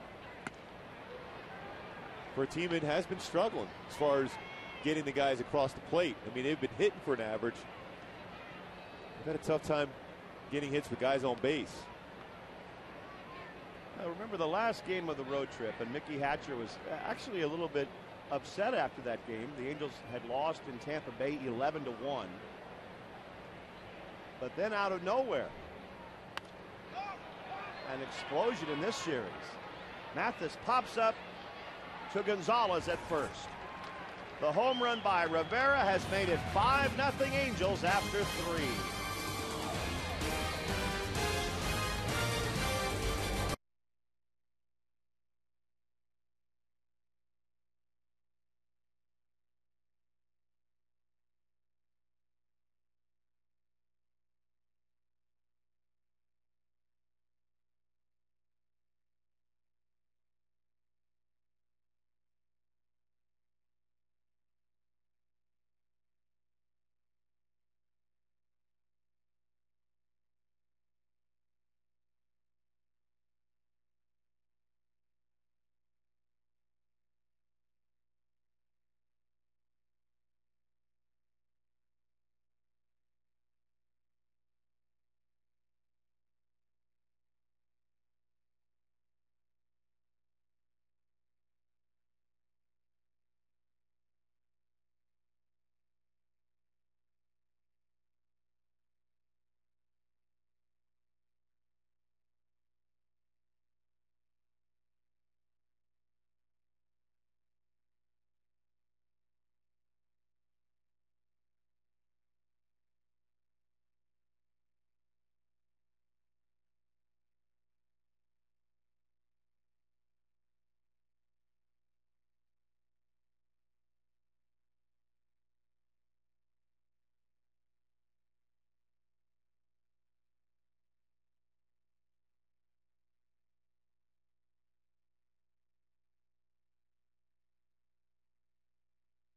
for a team that has been struggling as far as getting the guys across the plate. I mean, they've been hitting for an average. They've had a tough time getting hits with guys on base. I remember the last game of the road trip, and Mickey Hatcher was actually a little bit upset after that game. The Angels had lost in Tampa Bay 11-1. But then out of nowhere, an explosion in this series. Mathis pops up to Gonzalez at first. The home run by Rivera has made it 5-0 Angels after 3.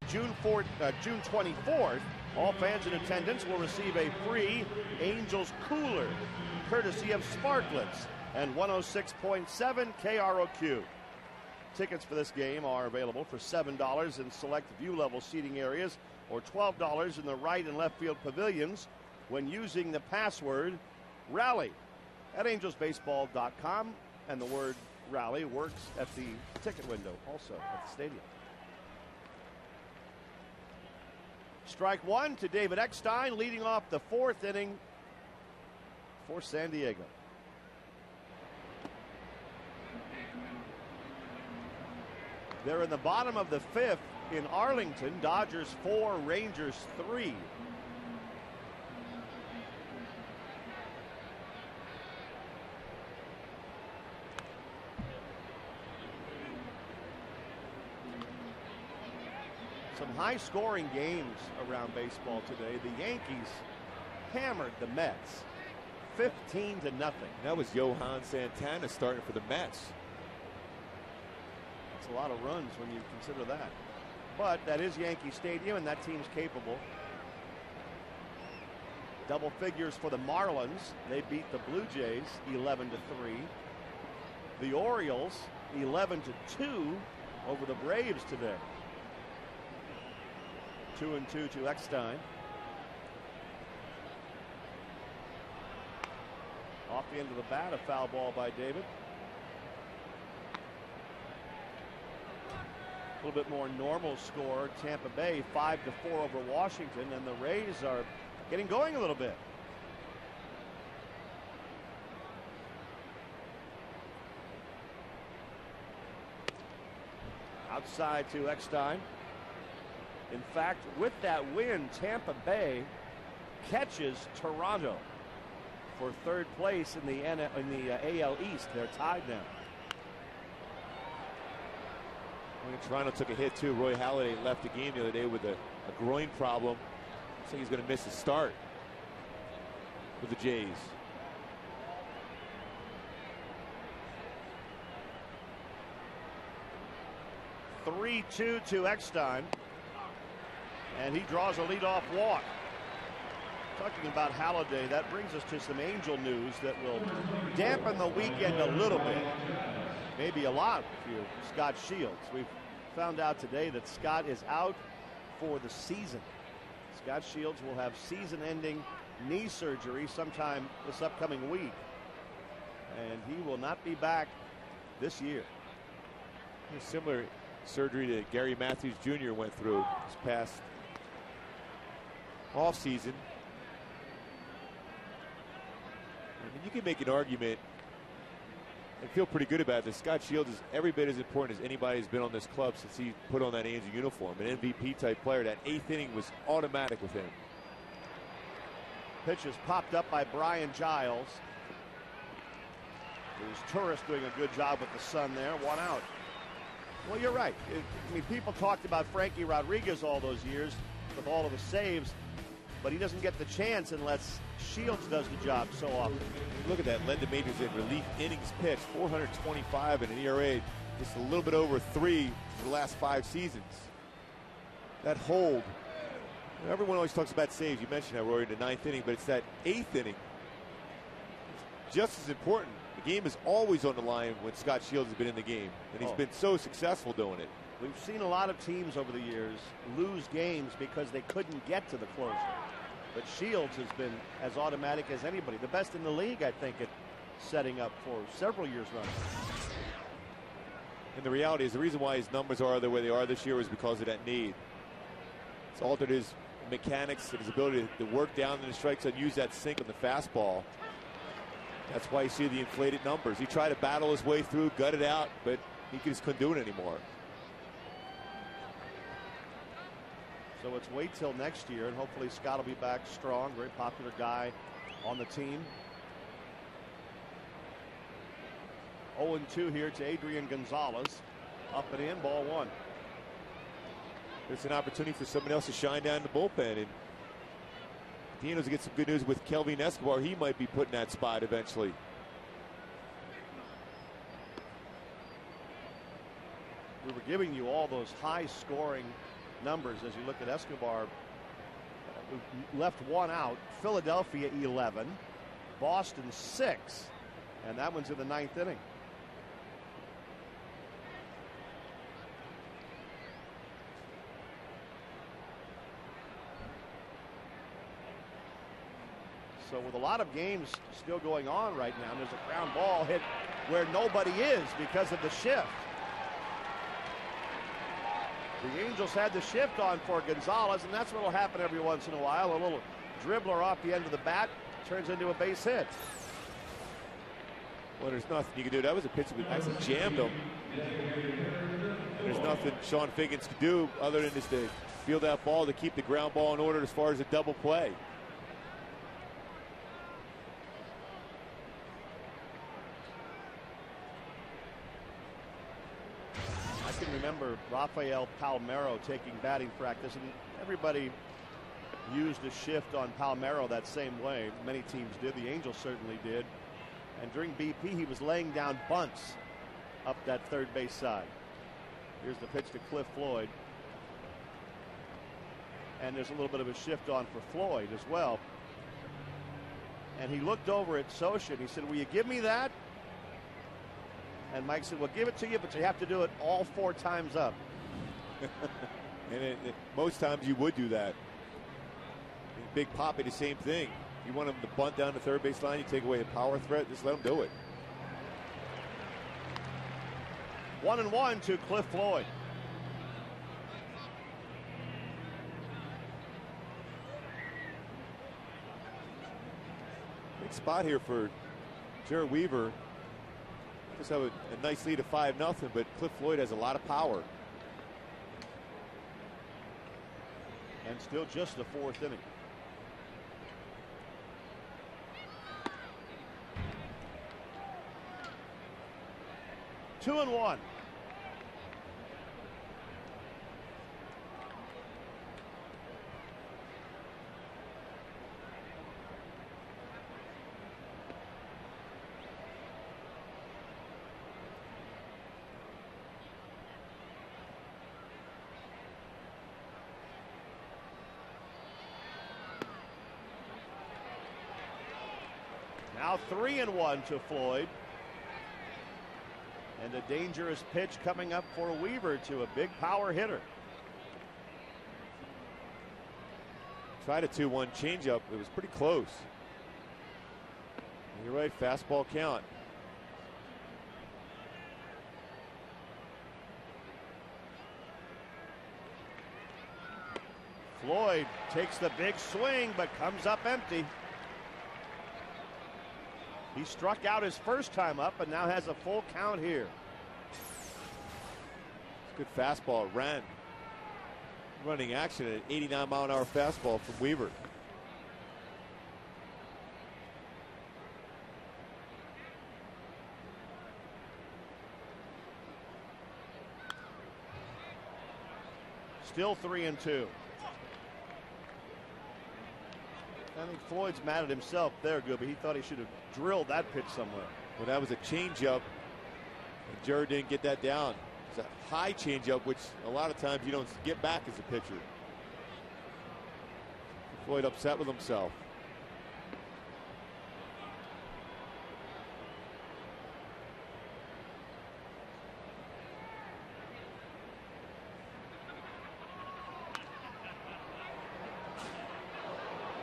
June 24th, all fans in attendance will receive a free Angels cooler, courtesy of Sparklets and 106.7 KROQ. Tickets for this game are available for $7 in select view-level seating areas or $12 in the right and left field pavilions when using the password RALLY at angelsbaseball.com, and the word RALLY works at the ticket window also at the stadium. Strike one to David Eckstein, leading off the 4th inning for San Diego. They're in the bottom of the 5th in Arlington. Dodgers 4, Rangers 3. Some high-scoring games around baseball today. The Yankees hammered the Mets 15-0. That was Johan Santana starting for the Mets. That's a lot of runs when you consider that. But that is Yankee Stadium, and that team's capable. Double figures for the Marlins. They beat the Blue Jays 11-3. The Orioles 11-2 over the Braves today. 2-2 to Eckstein. Off the end of the bat, a foul ball by David. A little bit more normal score. Tampa Bay 5-4 over Washington, and the Rays are getting going a little bit. Outside to Eckstein. In fact, with that win, Tampa Bay catches Toronto for 3rd place in the AL East. They're tied now. I mean, Toronto took a hit too. Roy Halladay left the game the other day with a groin problem. Looks like he's going to miss the start with the Jays. (3-2) to Eckstein, and he draws a leadoff walk. Talking about Halladay, that brings us to some Angel news that will dampen the weekend a little bit, maybe a lot if you're Scott Shields. We've found out today that Scott is out for the season. Scott Shields will have season-ending knee surgery sometime this upcoming week, and he will not be back this year. A similar surgery that Gary Matthews Jr. went through this past offseason. I mean, you can make an argument and feel pretty good about this. Scott Shields is every bit as important as anybody who's been on this club since he put on that Angel uniform. An MVP type player. That 8th inning was automatic with him. Pitch is popped up by Brian Giles. There's Torres doing a good job with the sun there. 1 out. Well, you're right. I mean, people talked about Frankie Rodriguez all those years with all of the saves, but he doesn't get the chance unless Shields does the job so often. Look at that. Led the majors in relief innings pitched, 425 and an ERA just a little bit over 3 for the last 5 seasons. That hold. Everyone always talks about saves. You mentioned that, Rory, in the 9th inning, but it's that 8th inning. It's just as important. The game is always on the line when Scott Shields has been in the game, and he's been so successful doing it. We've seen a lot of teams over the years lose games because they couldn't get to the closer. But Shields has been as automatic as anybody. The best in the league, I think, at setting up for several years running. And the reality is the reason why his numbers are the way they are this year is because of that knee. It's altered his mechanics and his ability to work down in the strikes and use that sink on the fastball. That's why you see the inflated numbers. He tried to battle his way through, gut it out, but he just couldn't do it anymore. So it's wait till next year, and hopefully Scott will be back strong. Very popular guy on the team. 0-2 here to Adrian Gonzalez. Up and in, ball 1. It's an opportunity for someone else to shine down the bullpen. And Dino's to get some good news with Kelvin Escobar. He might be put in that spot eventually. We were giving you all those high-scoring numbers as you look at Escobar. Left 1 out. Philadelphia 11, Boston 6, and that one's in the 9th inning. So with a lot of games still going on right now, and there's a ground ball hit where nobody is because of the shift. The Angels had the shift on for Gonzalez, and that's what will happen every once in a while. A little dribbler off the end of the bat turns into a base hit. Well, there's nothing you can do. That was a pitch that actually jammed him. There's nothing Sean Figgins could do other than just to field that ball to keep the ground ball in order as far as a double play. I can remember Rafael Palmeiro taking batting practice, and everybody used a shift on Palmeiro that same way. Many teams did. The Angels certainly did. And during BP, he was laying down bunts up that third base side. Here's the pitch to Cliff Floyd. And there's a little bit of a shift on for Floyd as well. And he looked over at Socha and he said, "Will you give me that?" And Mike said, "We'll give it to you, but you have to do it all 4 times up." And most times you would do that. Big Papi, the same thing. You want him to bunt down the third base line, you take away a power threat, just let him do it. 1-1 to Cliff Floyd. Big spot here for Jared Weaver. Just have a nice lead of 5-0, but Cliff Floyd has a lot of power. And still just the 4th inning. Two and 1. Now 3-1 to Floyd. And a dangerous pitch coming up for Weaver to a big power hitter. Tried a 2-1 changeup. It was pretty close. You're right, fastball count. Floyd takes the big swing but comes up empty. He struck out his first time up and now has a full count here. Good fastball. Ran. Running action at an 89-mile-an-hour fastball from Weaver. Still 3-2. I think Floyd's mad at himself there, Gooby. He thought he should have drilled that pitch somewhere. Well, that was a changeup, and Jared didn't get that down. It's a high changeup, which a lot of times you don't get back as a pitcher. Floyd upset with himself.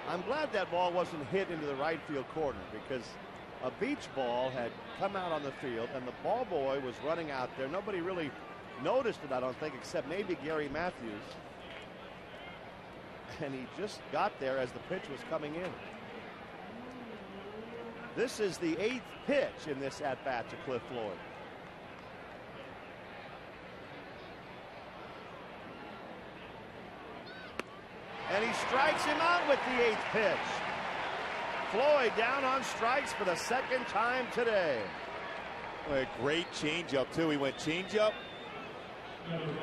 I'm glad that ball wasn't hit into the right field corner, because a beach ball had come out on the field and the ball boy was running out there. Nobody really noticed it, I don't think, except maybe Gary Matthews. And he just got there as the pitch was coming in. This is the 8th pitch in this at-bat to Cliff Floyd. And he strikes him out with the 8th pitch. Floyd down on strikes for the second time today. Well, a great changeup, too. He went changeup.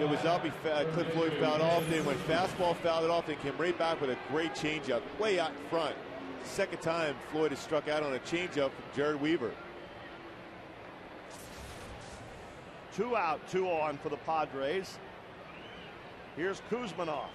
It was up. Cliff Floyd fouled off. Then went fastball, fouled it off. Then came right back with a great changeup way out in front. Second time Floyd has struck out on a changeup from Jared Weaver. 2 out, 2 on for the Padres. Here's Kuzminoff.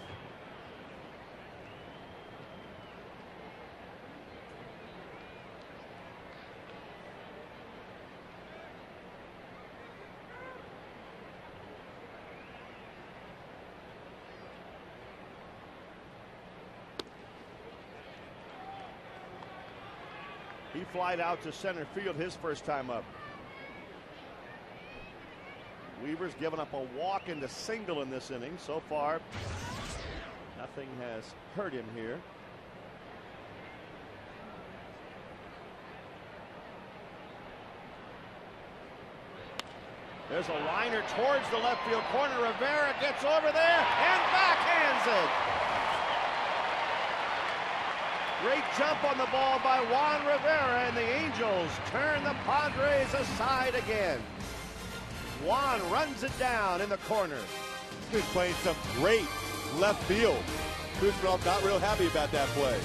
He flied out to center field his first time up. Weaver's given up a walk into single in this inning. So far, nothing has hurt him here. There's a liner towards the left field corner. Rivera gets over there and backhands it. Great jump on the ball by Juan Rivera, and the Angels turn the Padres aside again. Juan runs it down in the corner. He's playing some great left field. Kuzminoff not real happy about that play.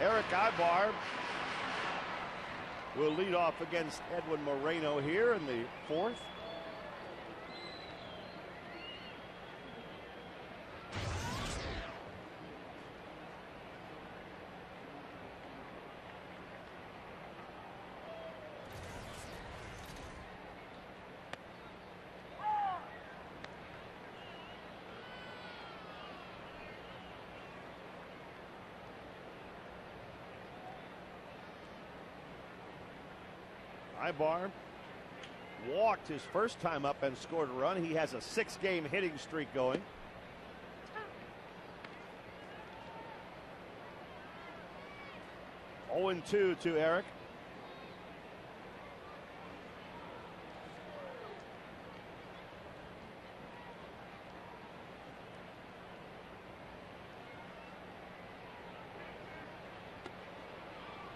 Eric Ibar will lead off against Edwin Moreno here in the fourth. Ibar walked his first time up and scored a run. He has a 6-game hitting streak going. Oh, 0-2 to Eric.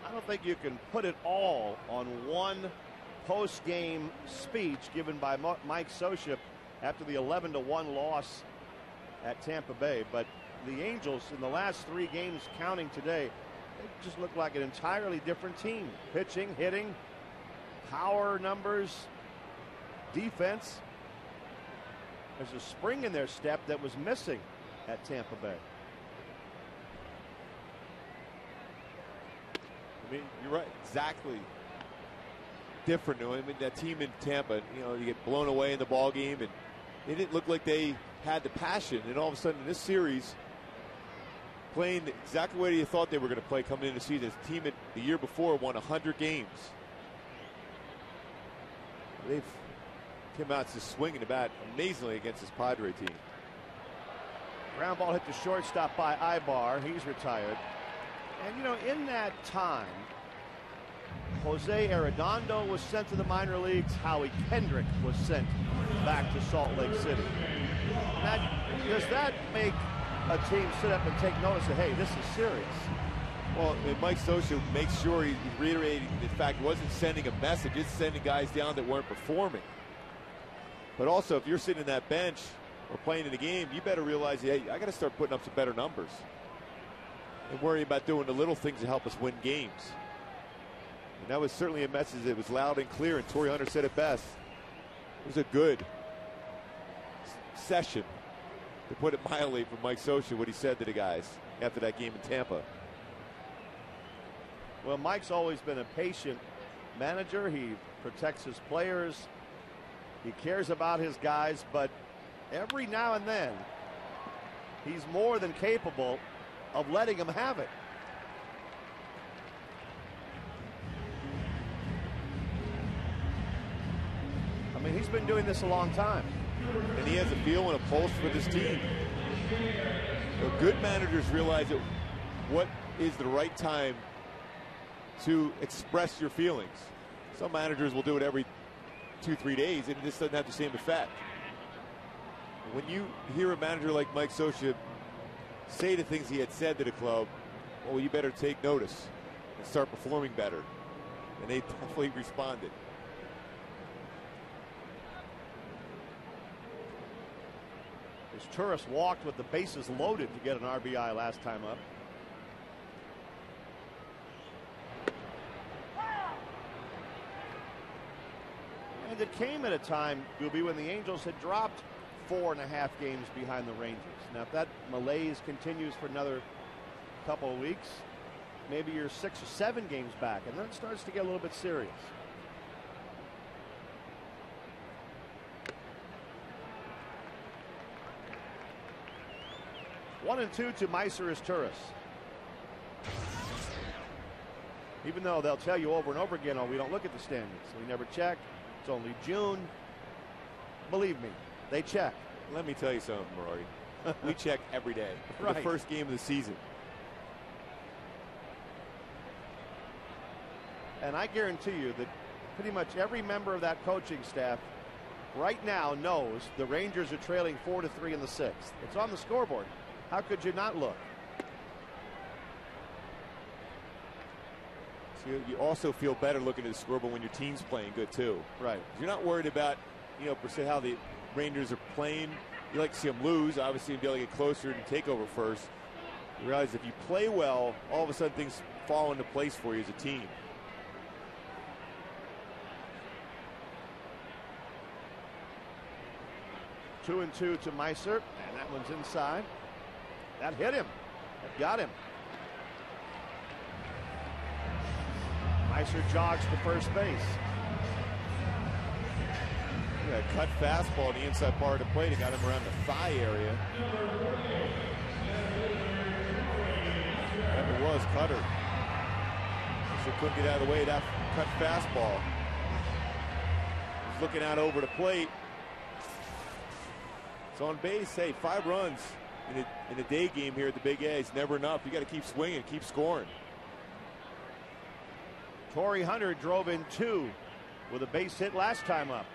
I don't think you can put it all on one post-game speech given by Mike Scioscia after the 11-1 loss at Tampa Bay. But the Angels in the last 3 games counting today, they just look like an entirely different team. Pitching, hitting, power numbers, defense. There's a spring in their step that was missing at Tampa Bay. I mean, you're right. Exactly. Different. I mean, that team in Tampa, you get blown away in the ball game, and it didn't look like they had the passion. And all of a sudden, in this series, playing exactly the way you thought they were going to play coming into the season. This team the year before won 100 games. They've come out just swinging the bat amazingly against this Padre team. Ground ball hit the shortstop by Ibar. He's retired. And, in that time, Jose Arredondo was sent to the minor leagues. Howie Kendrick was sent back to Salt Lake City. Now, does that make a team sit up and take notice of, hey, this is serious? Well, Mike Scioscia makes sure he's reiterating the fact it wasn't sending a message, it's sending guys down that weren't performing. But also, if you're sitting in that bench or playing in the game, you better realize, hey, I got to start putting up some better numbers and worry about doing the little things to help us win games. And that was certainly a message that was loud and clear, and Torrey Hunter said it best. It was a good session, to put it mildly, from Mike Scioscia, what he said to the guys after that game in Tampa. Well, Mike's always been a patient manager. He protects his players. He cares about his guys, but every now and then, he's more than capable of letting them have it. I mean, he's been doing this a long time. And he has a feel and a pulse for this team. Good managers realize that what is the right time to express your feelings. Some managers will do it every 2-3 days, and this doesn't have the same effect. When you hear a manager like Mike Scioscia say the things he had said to the club, well, you better take notice and start performing better. And they definitely responded. As Turris walked with the bases loaded to get an RBI last time up. And it came at a time, Gooby, when the Angels had dropped 4.5 games behind the Rangers. Now, if that malaise continues for another couple of weeks, maybe you're 6 or 7 games back, and then it starts to get a little bit serious. One and 2 to Meiser Turris. Even though they'll tell you over and over again, oh, we don't look at the standings. We never check. It's only June. Believe me, they check. Let me tell you something, Rory. We check every day. Right. The first game of the season. And I guarantee you that pretty much every member of that coaching staff right now knows the Rangers are trailing 4-3 in the 6th. It's on the scoreboard. How could you not look? So you also feel better looking at the scoreboard when your team's playing good too. Right. You're not worried about, per se how the Rangers are playing. You like to see them lose, obviously, and be able to get closer and take over first. You realize if you play well, all of a sudden things fall into place for you as a team. Two and two to Meiser, and that one's inside. That hit him. That got him. Meiser jogs to first base. Yeah, cut fastball in the inside part of the plate. It got him around the thigh area. That was Cutter. So couldn't get out of the way of that cut fastball. He's looking out over the plate. It's on base. Hey, 5 runs in a day game here at the Big A is never enough. You got to keep swinging, keep scoring. Torrey Hunter drove in 2 with a base hit last time up.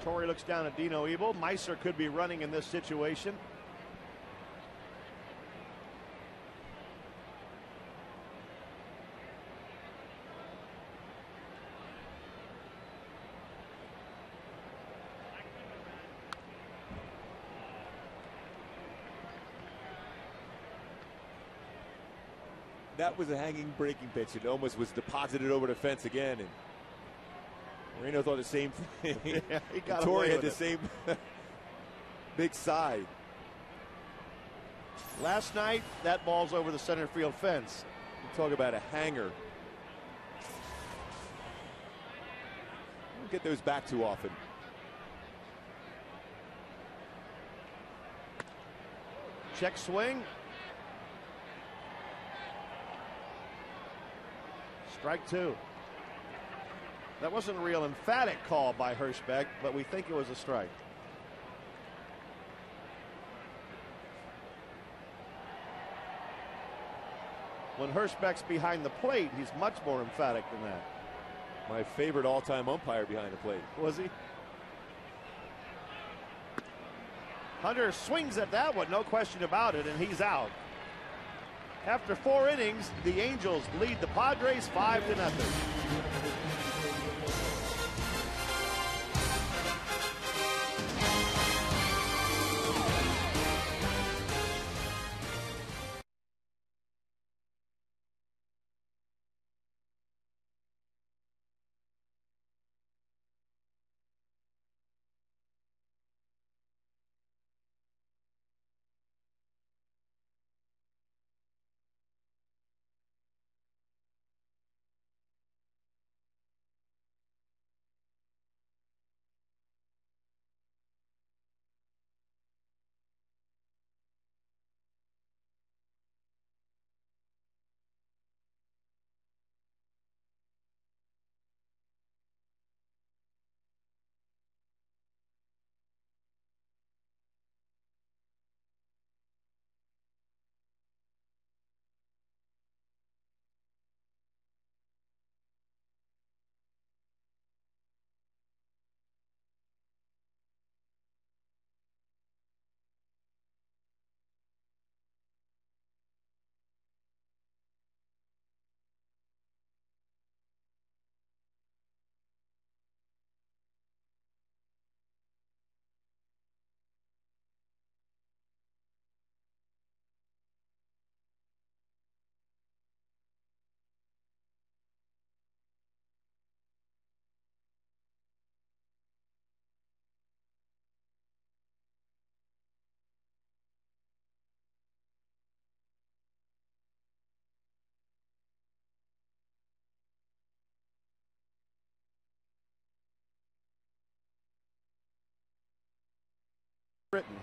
Torrey looks down at Dino Ebel. Meiser could be running in this situation. That was a hanging breaking pitch. It almost was deposited over the fence again. And Moreno thought the same thing. Yeah, he got Torrey away had with the it. same big sigh. Last night, that ball's over the center field fence. You talk about a hanger. Don't get those back too often. Check swing. Strike 2. That wasn't a real emphatic call by Hirschbeck, but we think it was a strike. When Hirschbeck's behind the plate, he's much more emphatic than that. My favorite all-time umpire behind the plate. Was he? Hunter swings at that one, no question about it, and he's out. After 4 innings, the Angels lead the Padres 5-0.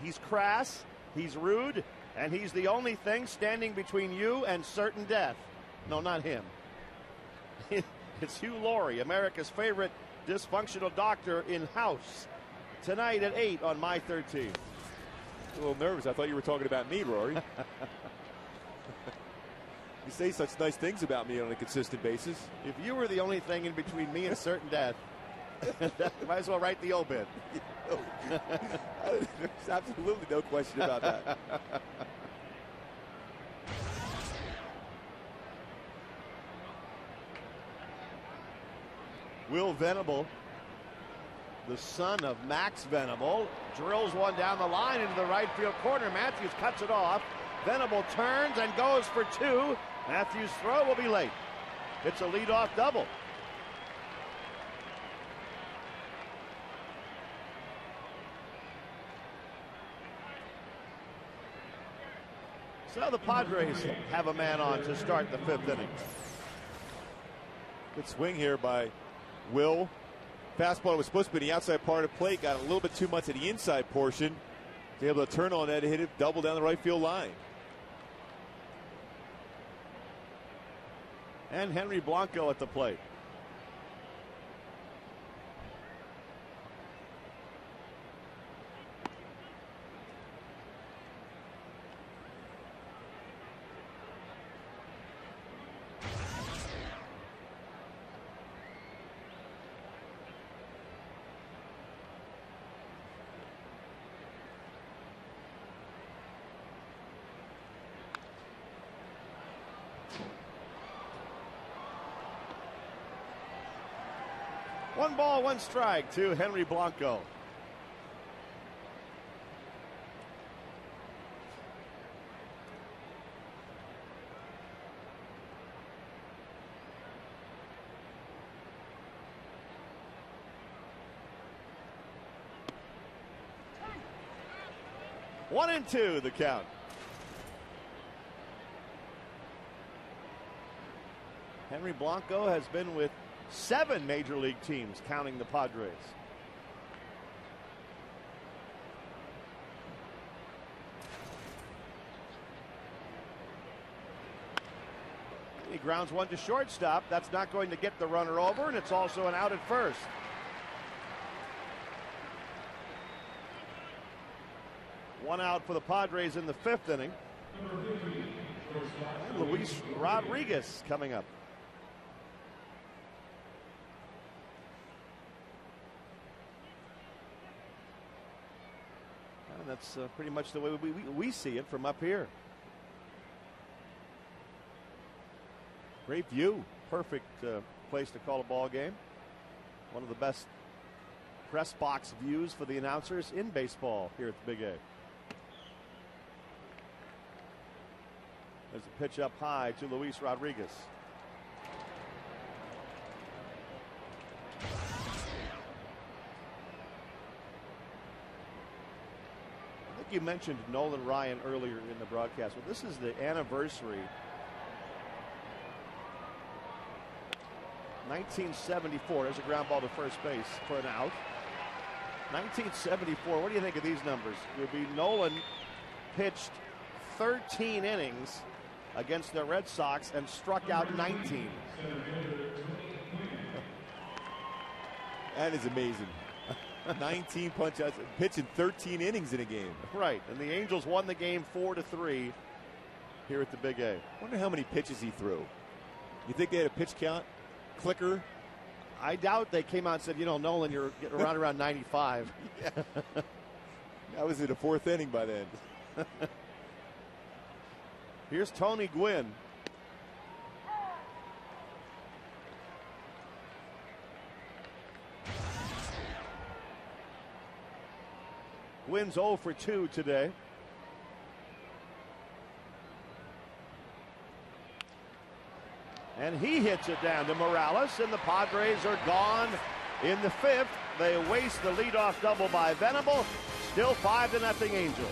He's crass, he's rude, and he's the only thing standing between you and certain death. No, not him. It's Hugh Laurie, America's favorite dysfunctional doctor in-house. Tonight at 8 on My 13. A little nervous. I thought you were talking about me, Rory. You say such nice things about me on a consistent basis. If you were the only thing in between me and certain death, might as well write the obit. There's absolutely no question about that. Will Venable, the son of Max Venable, drills one down the line into the right field corner. Matthews cuts it off. Venable turns and goes for two. Matthews' throw will be late. It's a leadoff double. So the Padres have a man on to start the fifth inning. Good swing here by Will. Fastball was supposed to be the outside part of the plate. Got a little bit too much at the inside portion. Was able to turn on that and hit it double down the right field line. And Henry Blanco at the plate. One ball, one strike to Henry Blanco. One and two, the count. Henry Blanco has been with 7 major league teams, counting the Padres. He grounds one to shortstop. That's not going to get the runner over, and it's also an out at first. One out for the Padres in the fifth inning. And Luis Rodriguez coming up. And that's pretty much the way we see it from up here. Great view. Perfect place to call a ball game. One of the best press box views for the announcers in baseball here at the Big A. There's a pitch up high to Luis Rodriguez. I think you mentioned Nolan Ryan earlier in the broadcast. Well, this is the anniversary. 1974. There's a ground ball to first base for an out. 1974. What do you think of these numbers? It would be Nolan pitched 13 innings against the Red Sox and struck out 19. That is amazing. 19 punch outs, pitching 13 innings in a game. Right, and the Angels won the game 4-3 here at the Big A. Wonder how many pitches he threw. You think they had a pitch count clicker? I doubt they came out and said, you know, Nolan, you're around 95. Yeah. That was in the fourth inning by then. Here's Tony Gwynn. Gwynn's 0 for 2 today. And he hits it down to Morales, and the Padres are gone in the fifth. They waste the leadoff double by Venable. Still 5-0 Angels.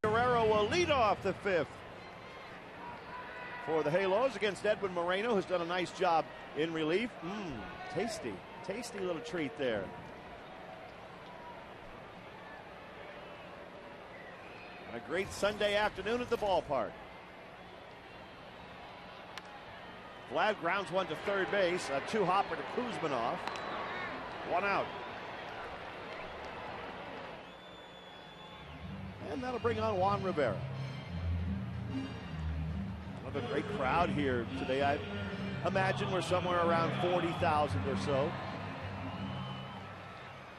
Guerrero will lead off the fifth for the Halos against Edwin Moreno, who's done a nice job in relief. Tasty, tasty little treat there. And a great Sunday afternoon at the ballpark. Vlad grounds one to third base. A two-hopper to Kuzmanov. One out. And that'll bring on Juan Rivera. Another great crowd here today. I imagine we're somewhere around 40,000 or so.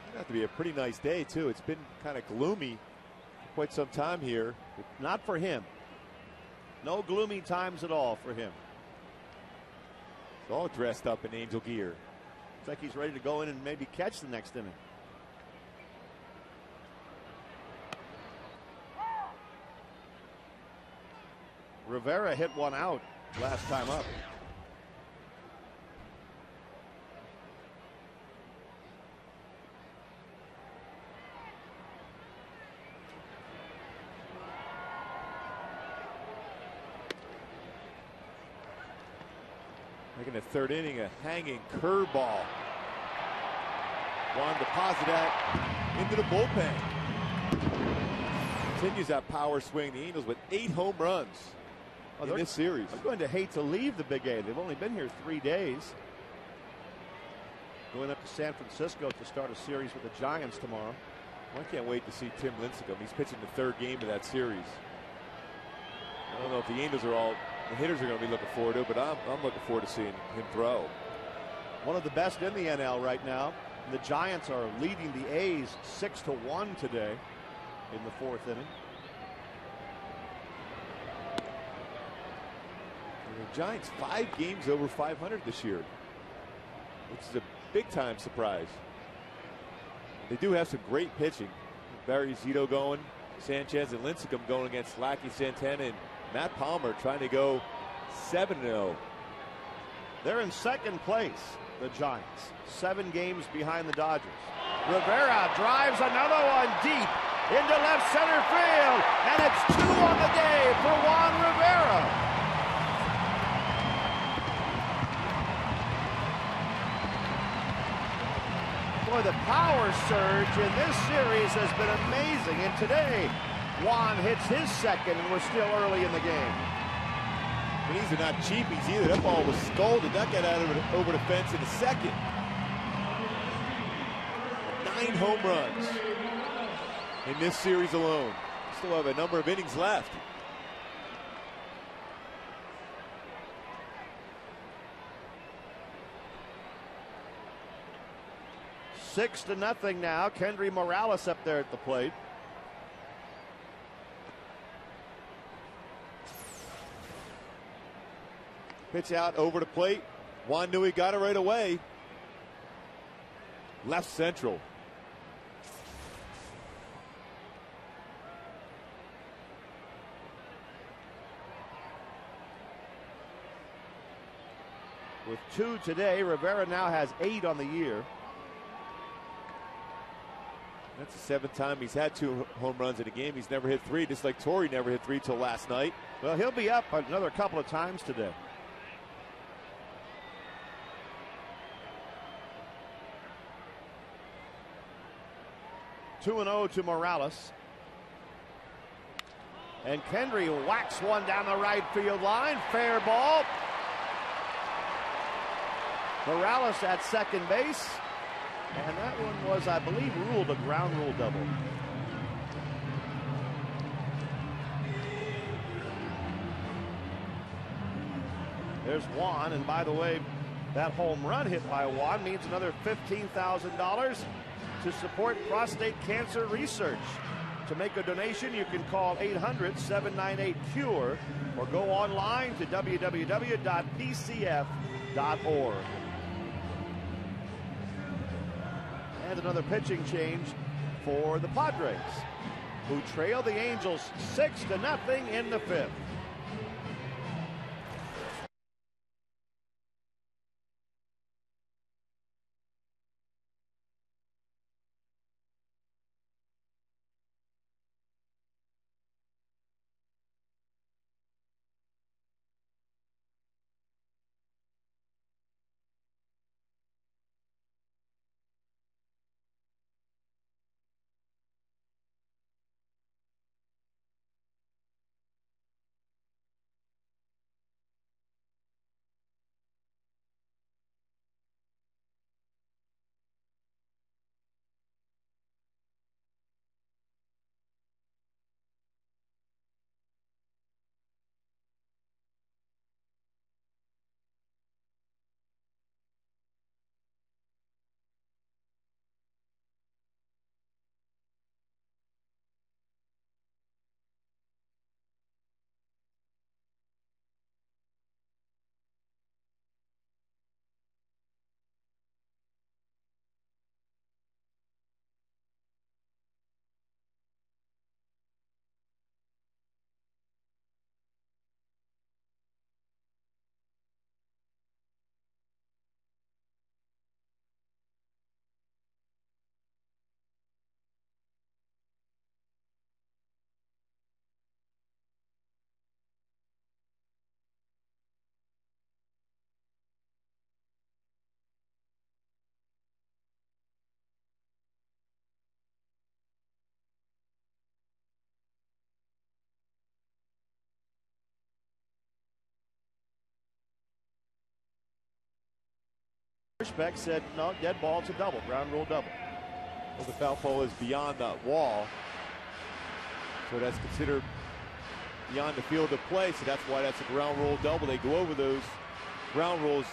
It'll have to be a pretty nice day, too. It's been kind of gloomy for quite some time here. Not for him. No gloomy times at all for him. He's all dressed up in Angel gear. Looks like he's ready to go in and maybe catch the next inning. Rivera hit one out last time up. Making the third inning a hanging curveball. Juan deposit that into the bullpen. Continues that power swing. The Angels with 8 home runs in this series. I'm going to hate to leave the Big A. They've only been here 3 days. Going up to San Francisco to start a series with the Giants tomorrow. Well, I can't wait to see Tim Lincecum. He's pitching the third game of that series. I don't know if the Angels are all, the hitters are going to be looking forward to it, but I'm looking forward to seeing him throw. One of the best in the NL right now. The Giants are leading the A's 6-1 today in the fourth inning. The Giants 5 games over 500 this year, which is a big-time surprise. They do have some great pitching. Barry Zito going, Sanchez and Lincecum going against Lackey, Santana, and Matt Palmer trying to go 7-0. They're in second place, the Giants, 7 games behind the Dodgers. Rivera drives another one deep into left center field, and it's 2 on the day for Juan Rivera. Boy, the power surge in this series has been amazing, and today Juan hits his second, and we're still early in the game. And these are not cheapies either. That ball was scolded. That got out of over the fence in a second. 9 home runs in this series alone. Still have a number of innings left. Six to nothing now. Kendry Morales up there at the plate. Pitch out over the plate. Juan knew he got it right away. Left central. With 2 today, Rivera now has 8 on the year. That's the 7th time he's had 2 home runs in a game. He's never hit 3, just like Torrey never hit 3 till last night. Well, he'll be up another couple of times today. (2-0) to Morales. And Kendry whacks one down the right field line. Fair ball. Morales at second base. And that one was, I believe, ruled a ground rule double. There's Juan, and by the way, that home run hit by Juan means another $15,000 to support prostate cancer research. To make a donation, you can call 800-798-CURE or go online to www.pcf.org. And another pitching change for the Padres, who trail the Angels 6-0 in the fifth. Hirschbeck said, no, dead ball, it's a double, ground rule double. Well, the foul pole is beyond that wall, so that's considered beyond the field of play, so that's why that's a ground rule double. They go over those ground rules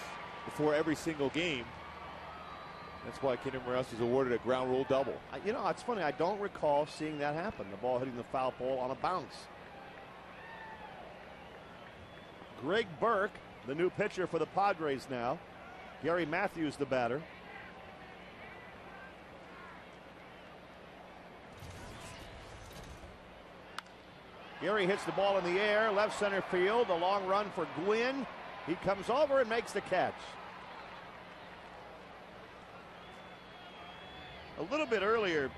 before every single game. That's why Kendry Morales was awarded a ground rule double. You know, it's funny, I don't recall seeing that happen, the ball hitting the foul pole on a bounce. Greg Burke, the new pitcher for the Padres now. Gary Matthews, the batter. Gary hits the ball in the air, left center field, a long run for Gwynn. He comes over and makes the catch. A little bit earlier,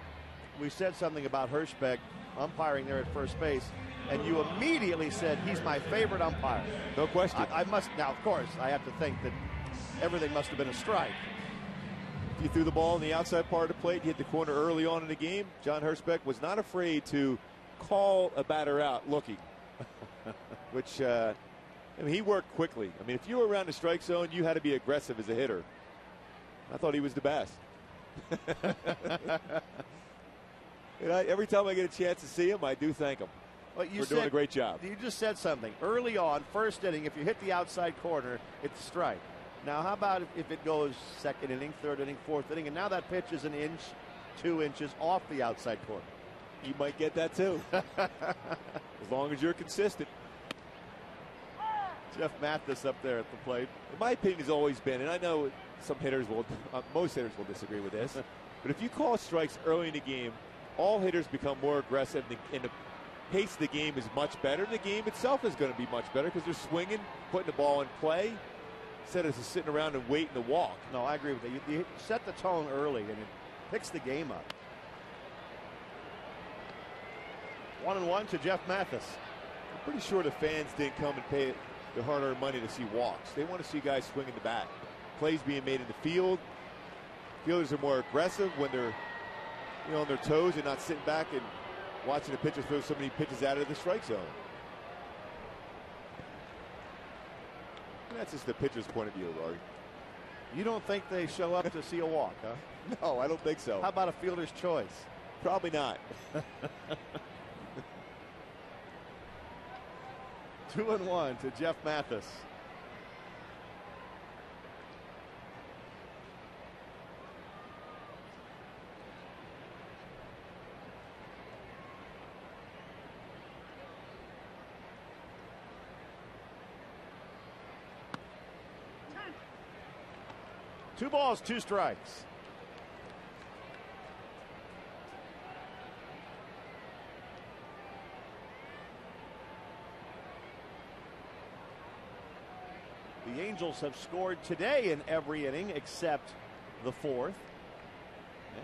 we said something about Hirschbeck umpiring there at first base, and you immediately said he's my favorite umpire. No question. I must, now of course, I have to think that everything must have been a strike. If you threw the ball in the outside part of the plate, you hit the corner early on in the game, John Hirschbeck was not afraid to call a batter out looking, which, I mean, he worked quickly. I mean, if you were around the strike zone, you had to be aggressive as a hitter. I thought he was the best. And every time I get a chance to see him, I do thank him for doing a great job. You just said something. Early on, first inning, if you hit the outside corner, it's a strike. Now, how about if it goes second inning, third inning, fourth inning, and now that pitch is an inch, 2 inches off the outside corner? You might get that too. As long as you're consistent. Jeff Mathis up there at the plate. In my opinion, has always been, and I know some hitters will, most hitters will disagree with this, but if you call strikes early in the game, all hitters become more aggressive, and the pace of the game is much better. The game itself is going to be much better because they're swinging, putting the ball in play, instead of just sitting around and waiting to walk. No, I agree with that. You set the tone early, and it picks the game up. 1-1 to Jeff Mathis. I'm pretty sure the fans didn't come and pay their hard-earned money to see walks. They want to see guys swinging the bat. Plays being made in the field. Fielders are more aggressive when they're, on their toes and not sitting back and watching the pitcher throw so many pitches out of the strike zone. And that's just the pitcher's point of view, Laurie. You don't think they show up to see a walk, huh? No, I don't think so. How about a fielder's choice? Probably not. 2-1 to Jeff Mathis. Two balls, two strikes. The Angels have scored today in every inning except the fourth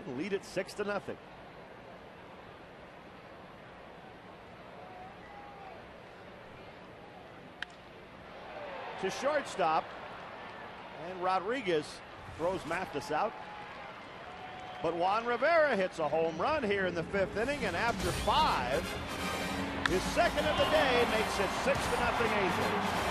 and lead it 6-0. To shortstop, and Rodriguez throws Mathis out. But Juan Rivera hits a home run here in the fifth inning, and after 5, his second of the day makes it 6-0 Angels.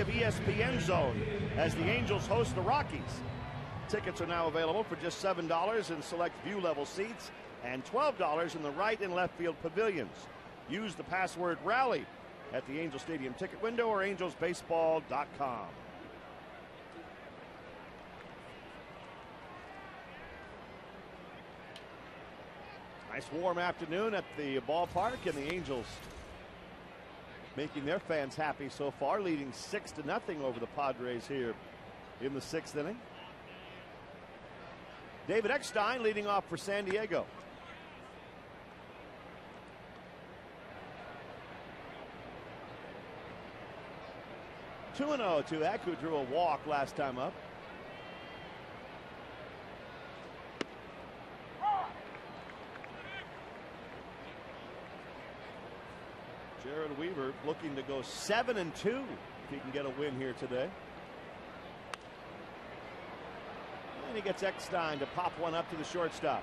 of ESPN Zone as the Angels host the Rockies. Tickets are now available for just $7 in select view level seats and $12 in the right and left field pavilions. Use the password RALLY at the Angel Stadium ticket window or angelsbaseball.com. Nice warm afternoon at the ballpark, and the Angels making their fans happy so far, leading 6-0 over the Padres here in the 6th inning. David Eckstein leading off for San Diego. (2-0) to Eck, who drew a walk last time up. Jared Weaver looking to go 7-2 if he can get a win here today. And he gets Eckstein to pop one up to the shortstop.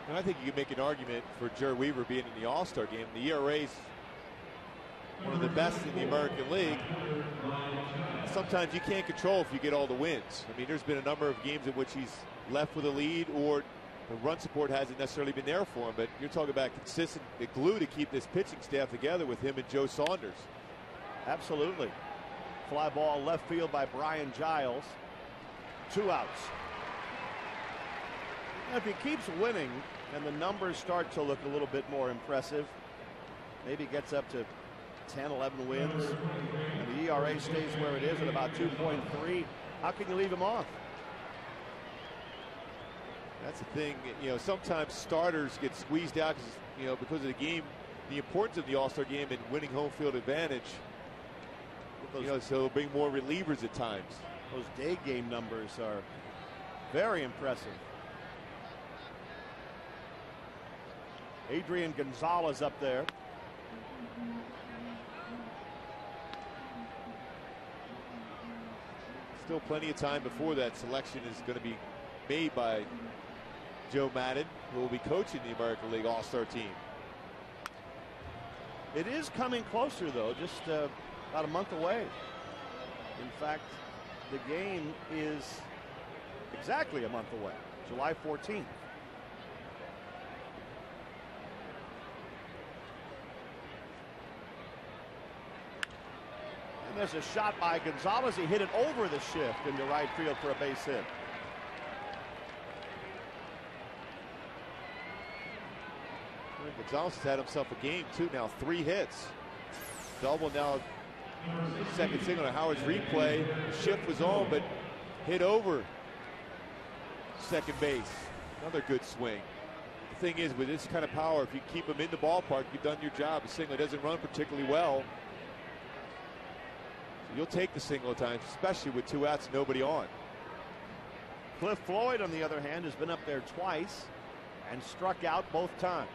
And I think you can make an argument for Jared Weaver being in the All-Star game. The ERA's one of the best in the American League. Sometimes you can't control if you get all the wins. I mean, there's been a number of games in which he's left with a lead or the run support hasn't necessarily been there for him, but you're talking about consistent glue to keep this pitching staff together with him and Joe Saunders. Absolutely. Fly ball left field by Brian Giles. 2 outs. Now, if he keeps winning and the numbers start to look a little bit more impressive, maybe gets up to 10, 11 wins, and the ERA stays where it is at about 2.3, how can you leave him off? That's the thing, you know, sometimes starters get squeezed out because, you know, because of the game, the importance of the All-Star game and winning home field advantage. You know, so they'll bring more relievers at times. Those day game numbers are very impressive. Adrian Gonzalez up there. Still plenty of time before that selection is going to be made by Joe Madden, who will be coaching the American League All-Star team. It is coming closer, though, just about a month away. In fact, the game is exactly a month away, July 14th. And there's a shot by Gonzalez. He hit it over the shift into right field for a base hit. Gonzalez has had himself a game, too, now 3 hits. Double now, second single to Howard's replay. The shift was on, but hit over second base. Another good swing. The thing is, with this kind of power, if you keep him in the ballpark, you've done your job. The single doesn't run particularly well. So you'll take the single at times, especially with 2 outs and nobody on. Cliff Floyd, on the other hand, has been up there twice and struck out both times.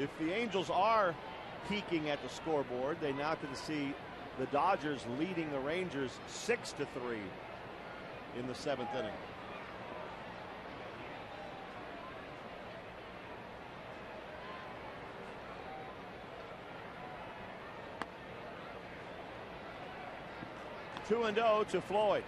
If the Angels are peaking at the scoreboard, they now can see the Dodgers leading the Rangers 6-3 in the 7th inning. Two and 0 to Floyd.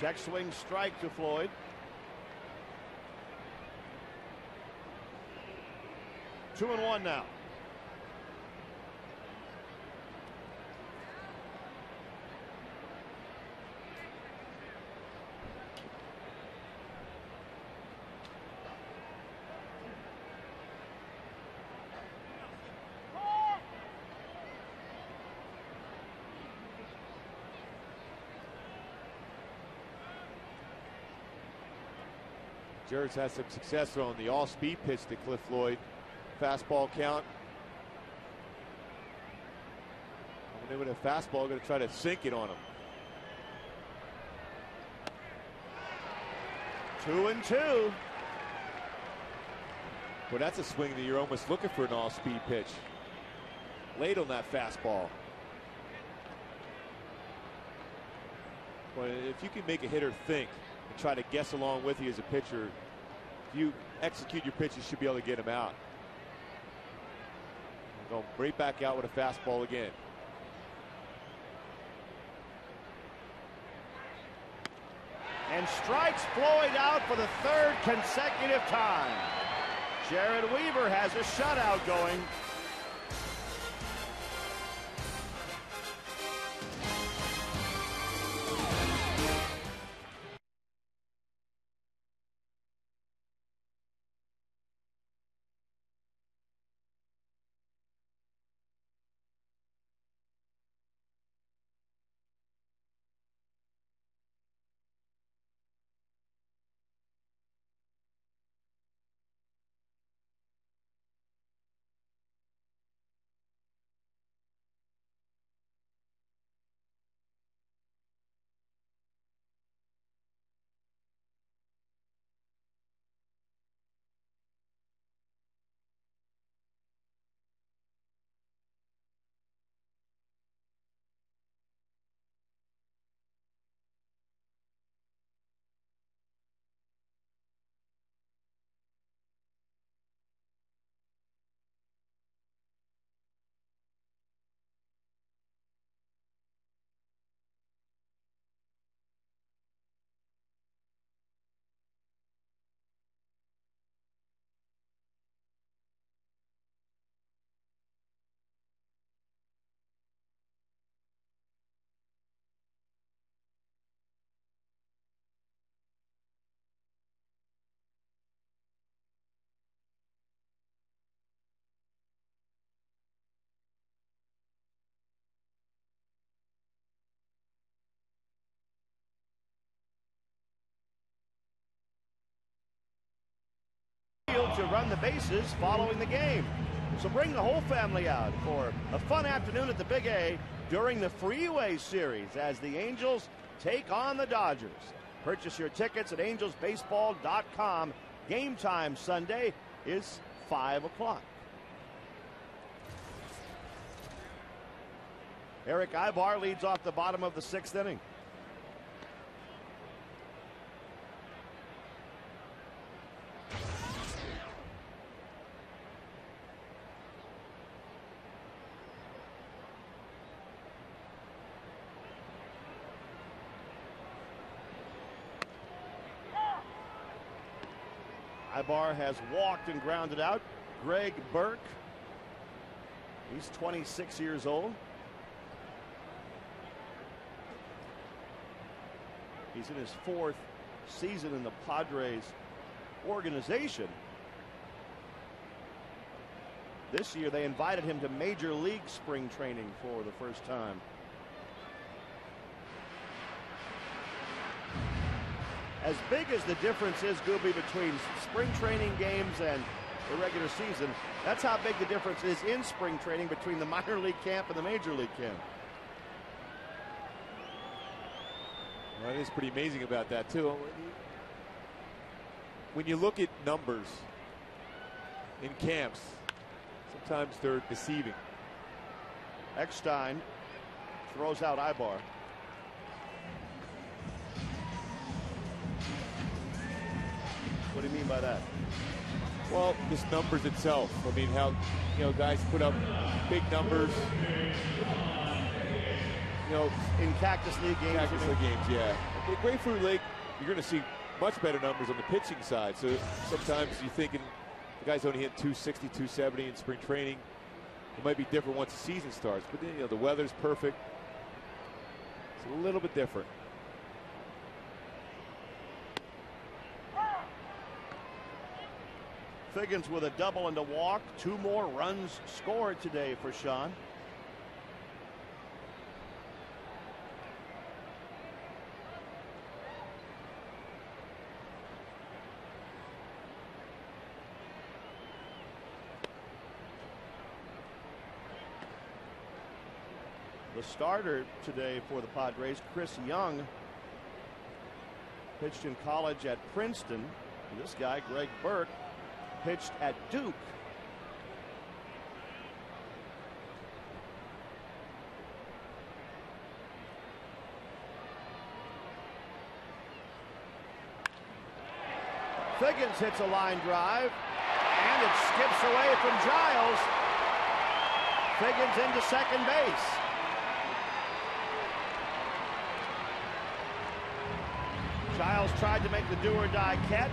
Check swing strike to Floyd. Two and 1 now. Jared's had some success on the all-speed pitch to Cliff Floyd. Fastball count then with a fastball, going to try to sink it on him. 2-2. Well, that's a swing that you're almost looking for an all-speed pitch. Late on that fastball. Well, if you can make a hitter think and try to guess along with you as a pitcher, if you execute your pitch, you should be able to get him out. Go right back out with a fastball again. And strikes Floyd out for the third consecutive time. Jared Weaver has a shutout going. To run the bases following the game. So bring the whole family out for a fun afternoon at the Big A during the Freeway Series as the Angels take on the Dodgers. Purchase your tickets at angelsbaseball.com. Game time Sunday is 5 o'clock. Eric Ibar leads off the bottom of the 6th inning. Ibar has walked and grounded out. Greg Burke, he's 26 years old. He's in his 4th season in the Padres organization. This year they invited him to Major League spring training for the first time. As big as the difference is, Gooby, between spring training games and the regular season, that's how big the difference is in spring training between the minor league camp and the major league camp. Well, it is pretty amazing about that, too. When you look at numbers in camps, sometimes they're deceiving. Eckstein throws out Ibar. What do you mean by that? Well, just numbers itself. I mean, how, guys put up big numbers. In Cactus League games. Cactus League games, yeah. In Grapefruit League, you're going to see much better numbers on the pitching side. So sometimes you're thinking the guy's only hit 260, 270 in spring training. It might be different once the season starts. But then, the weather's perfect. It's a little bit different. Figgins with a double and a walk. 2 more runs scored today for Sean. The the starter today for the Padres, Chris Young, pitched in college at Princeton. And this guy, Greg Burke, pitched at Duke. Figgins hits a line drive, and it skips away from Giles. Figgins into second base. Giles tried to make the do-or-die catch,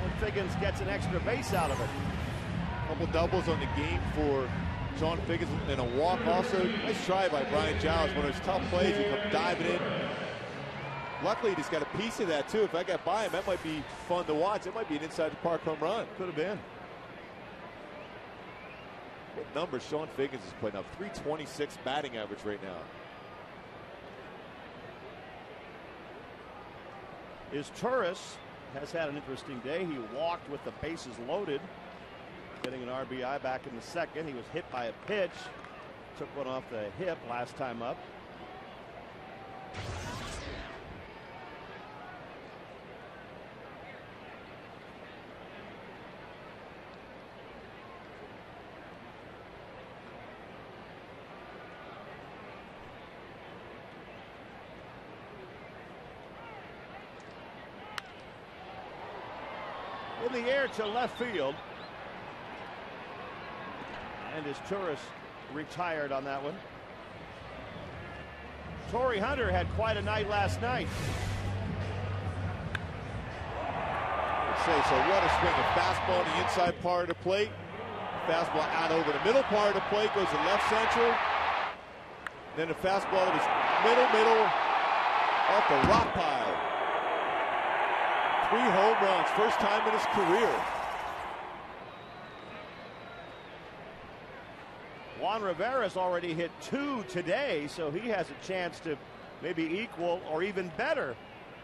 and Figgins gets an extra base out of it. Couple doubles on the game for John Figgins and a walk also. Nice try by Brian Giles. One of those tough plays, he come diving in. Luckily, he's got a piece of that, too. If I got by him, that might be fun to watch. That might be an inside-the-park home run. Could have been. What number Sean Figgins is putting up? 326 batting average right now. Is Turris has had an interesting day. He walked with the bases loaded, getting an RBI back in the second. He was hit by a pitch, took one off the hip last time up. In the air to left field. And his Turris retired on that one. Torrey Hunter had quite a night last night. So what a swing. A fastball in the inside part of the plate. Fastball out over the middle part of the plate. Goes to left central. Then the fastball was middle. Off the rock pile. 3 home runs, first time in his career. Juan Rivera's already hit 2 today, so he has a chance to maybe equal or even better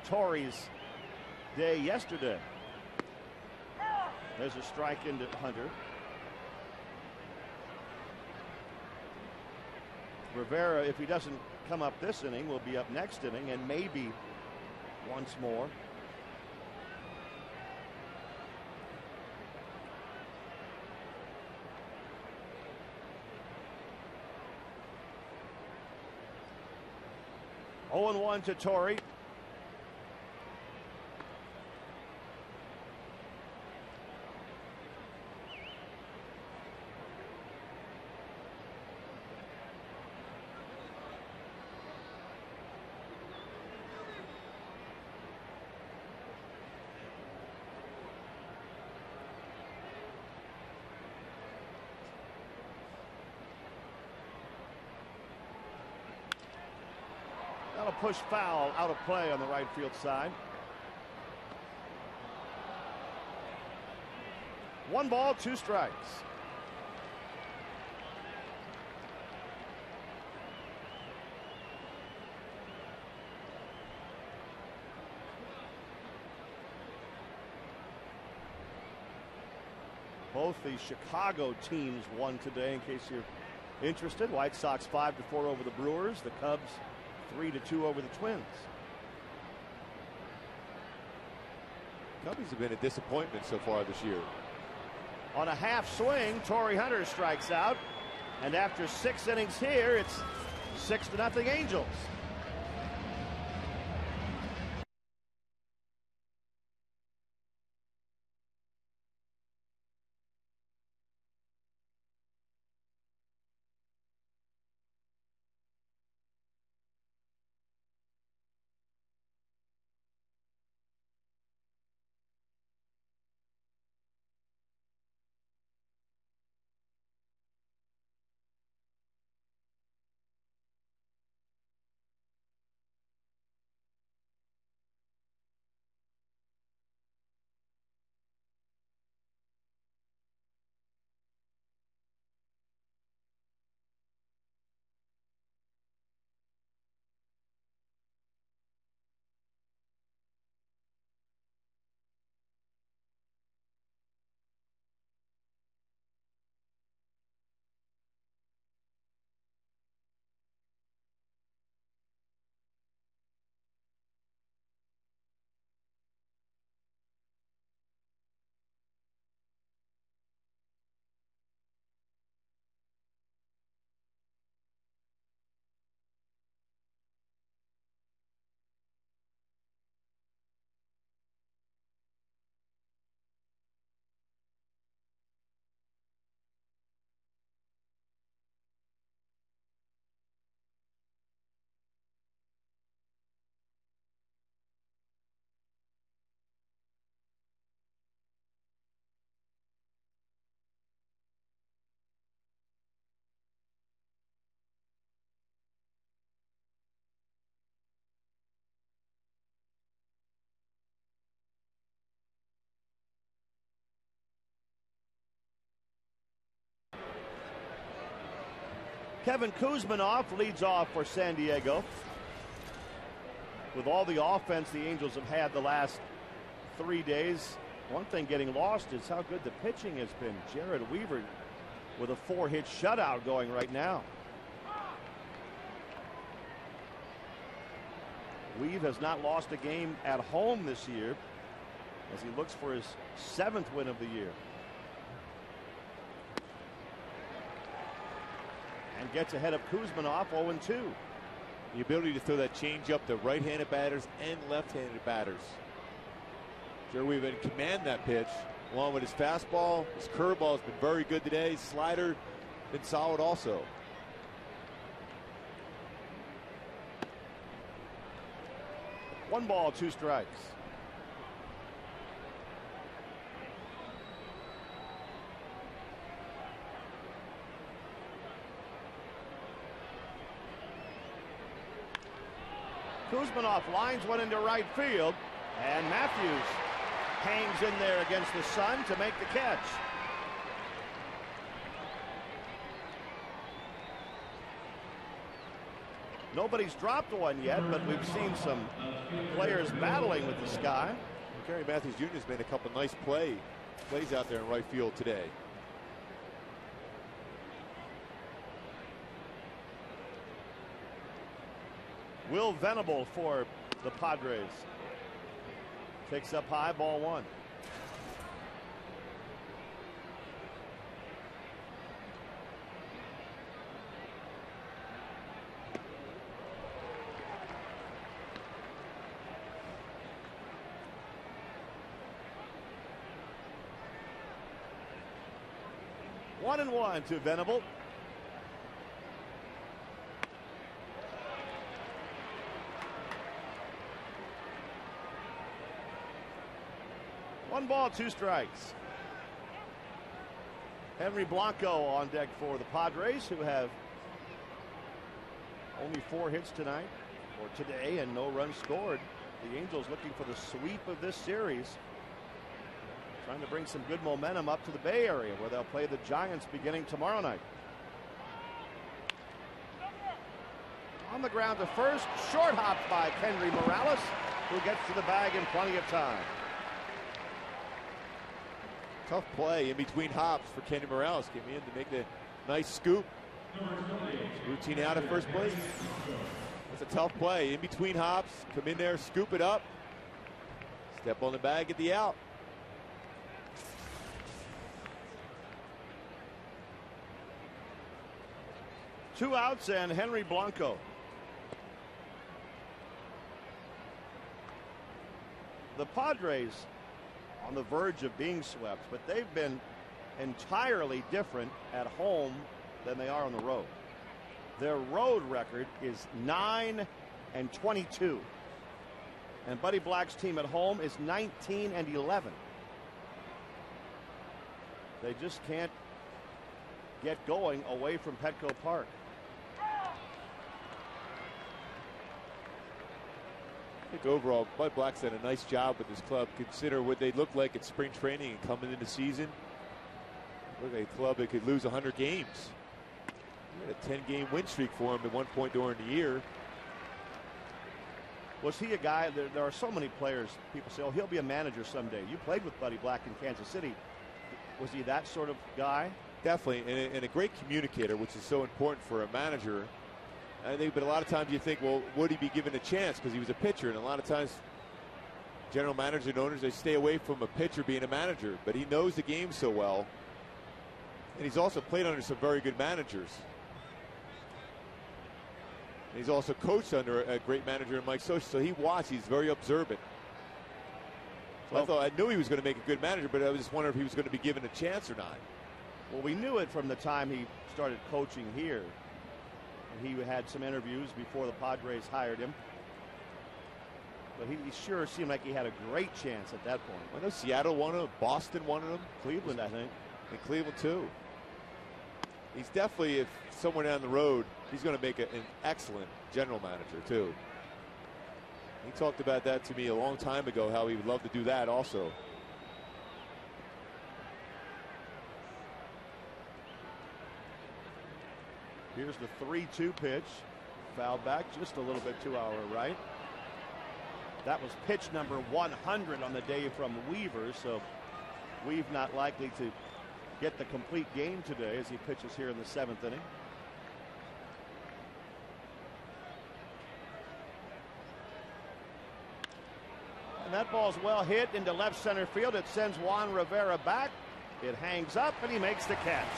Torrey's day yesterday. There's a strike into Hunter. Rivera, if he doesn't come up this inning, will be up next inning and maybe once more. 0-1 to Torrey. That'll push foul out of play on the right field side. 1 ball, 2 strikes. Both the Chicago teams won today, in case you're interested. White Sox 5-4 over the Brewers. The Cubs 3-2 over the Twins. Cubbies have been a disappointment so far this year. On a half swing, Torrey Hunter strikes out. And after 6 innings here, it's 6-0 Angels. Kevin Kuzminoff leads off for San Diego. With all the offense the Angels have had the last 3 days, one thing getting lost is how good the pitching has been. Jared Weaver with a 4-hit shutout going right now. Weave has not lost a game at home this year as he looks for his 7th win of the year. And gets ahead of Kuzminoff 0-2. The ability to throw that changeup to right-handed batters and left-handed batters. Jared Weaver can command that pitch along with his fastball. His curveball has been very good today. His slider been solid also. One ball, 2 strikes. Kuzminoff lines one into right field, and Matthews hangs in there against the sun to make the catch. Nobody's dropped one yet, but we've seen some players battling with the sky. Gary Matthews Jr. has made a couple nice plays out there in right field today. Will Venable for the Padres. Takes up high, ball 1. One and one to Venable. One ball, 2 strikes. Henry Blanco on deck for the Padres, who have only 4 hits tonight or today and no runs scored. The Angels looking for the sweep of this series, trying to bring some good momentum up to the Bay Area, where they'll play the Giants beginning tomorrow night. On the ground to first, short hop by Henry Morales, who gets to the bag in plenty of time. Tough play in between hops for Kenny Morales. Came in to make the nice scoop. Routine out at first base. That's a tough play. In between hops, come in there, scoop it up. Step on the bag, get the out. Two outs and Henry Blanco. The Padres on the verge of being swept, but they've been entirely different at home than they are on the road. Their road record is 9-22, and Buddy Black's team at home is 19-11. They just can't get going away from Petco Park. I think overall, Bud Black's done a nice job with this club. Consider what they look like at spring training and coming into season. Look like a club that could lose 100 games. We had a 10-game win streak for him at one point during the year. Was he a guy? There are so many players. People say, "Oh, he'll be a manager someday." You played with Buddy Black in Kansas City. Was he that sort of guy? Definitely, and a great communicator, which is so important for a manager. I think, but a lot of times you think, well, would he be given a chance because he was a pitcher? And a lot of times, general managers and owners, they stay away from a pitcher being a manager. But he knows the game so well, and he's also played under some very good managers. And he's also coached under a great manager in Mike Scioscia, so he watched. He's very observant. So I knew he was going to make a good manager, but I was just wondering if he was going to be given a chance or not. Well, we knew it from the time he started coaching here. He had some interviews before the Padres hired him, but he sure seemed like he had a great chance at that point. I know Seattle wanted him, Boston wanted him, Cleveland, I think, and Cleveland too. He's definitely, if somewhere down the road, he's going to make an excellent general manager too. He talked about that to me a long time ago, how he would love to do that also. Here's the 3-2 pitch. Foul back just a little bit to our right. That was pitch number 100 on the day from Weaver, so Weave not likely to get the complete game today as he pitches here in the 7th inning. And that ball's well hit into left center field. It sends Juan Rivera back. It hangs up and he makes the catch.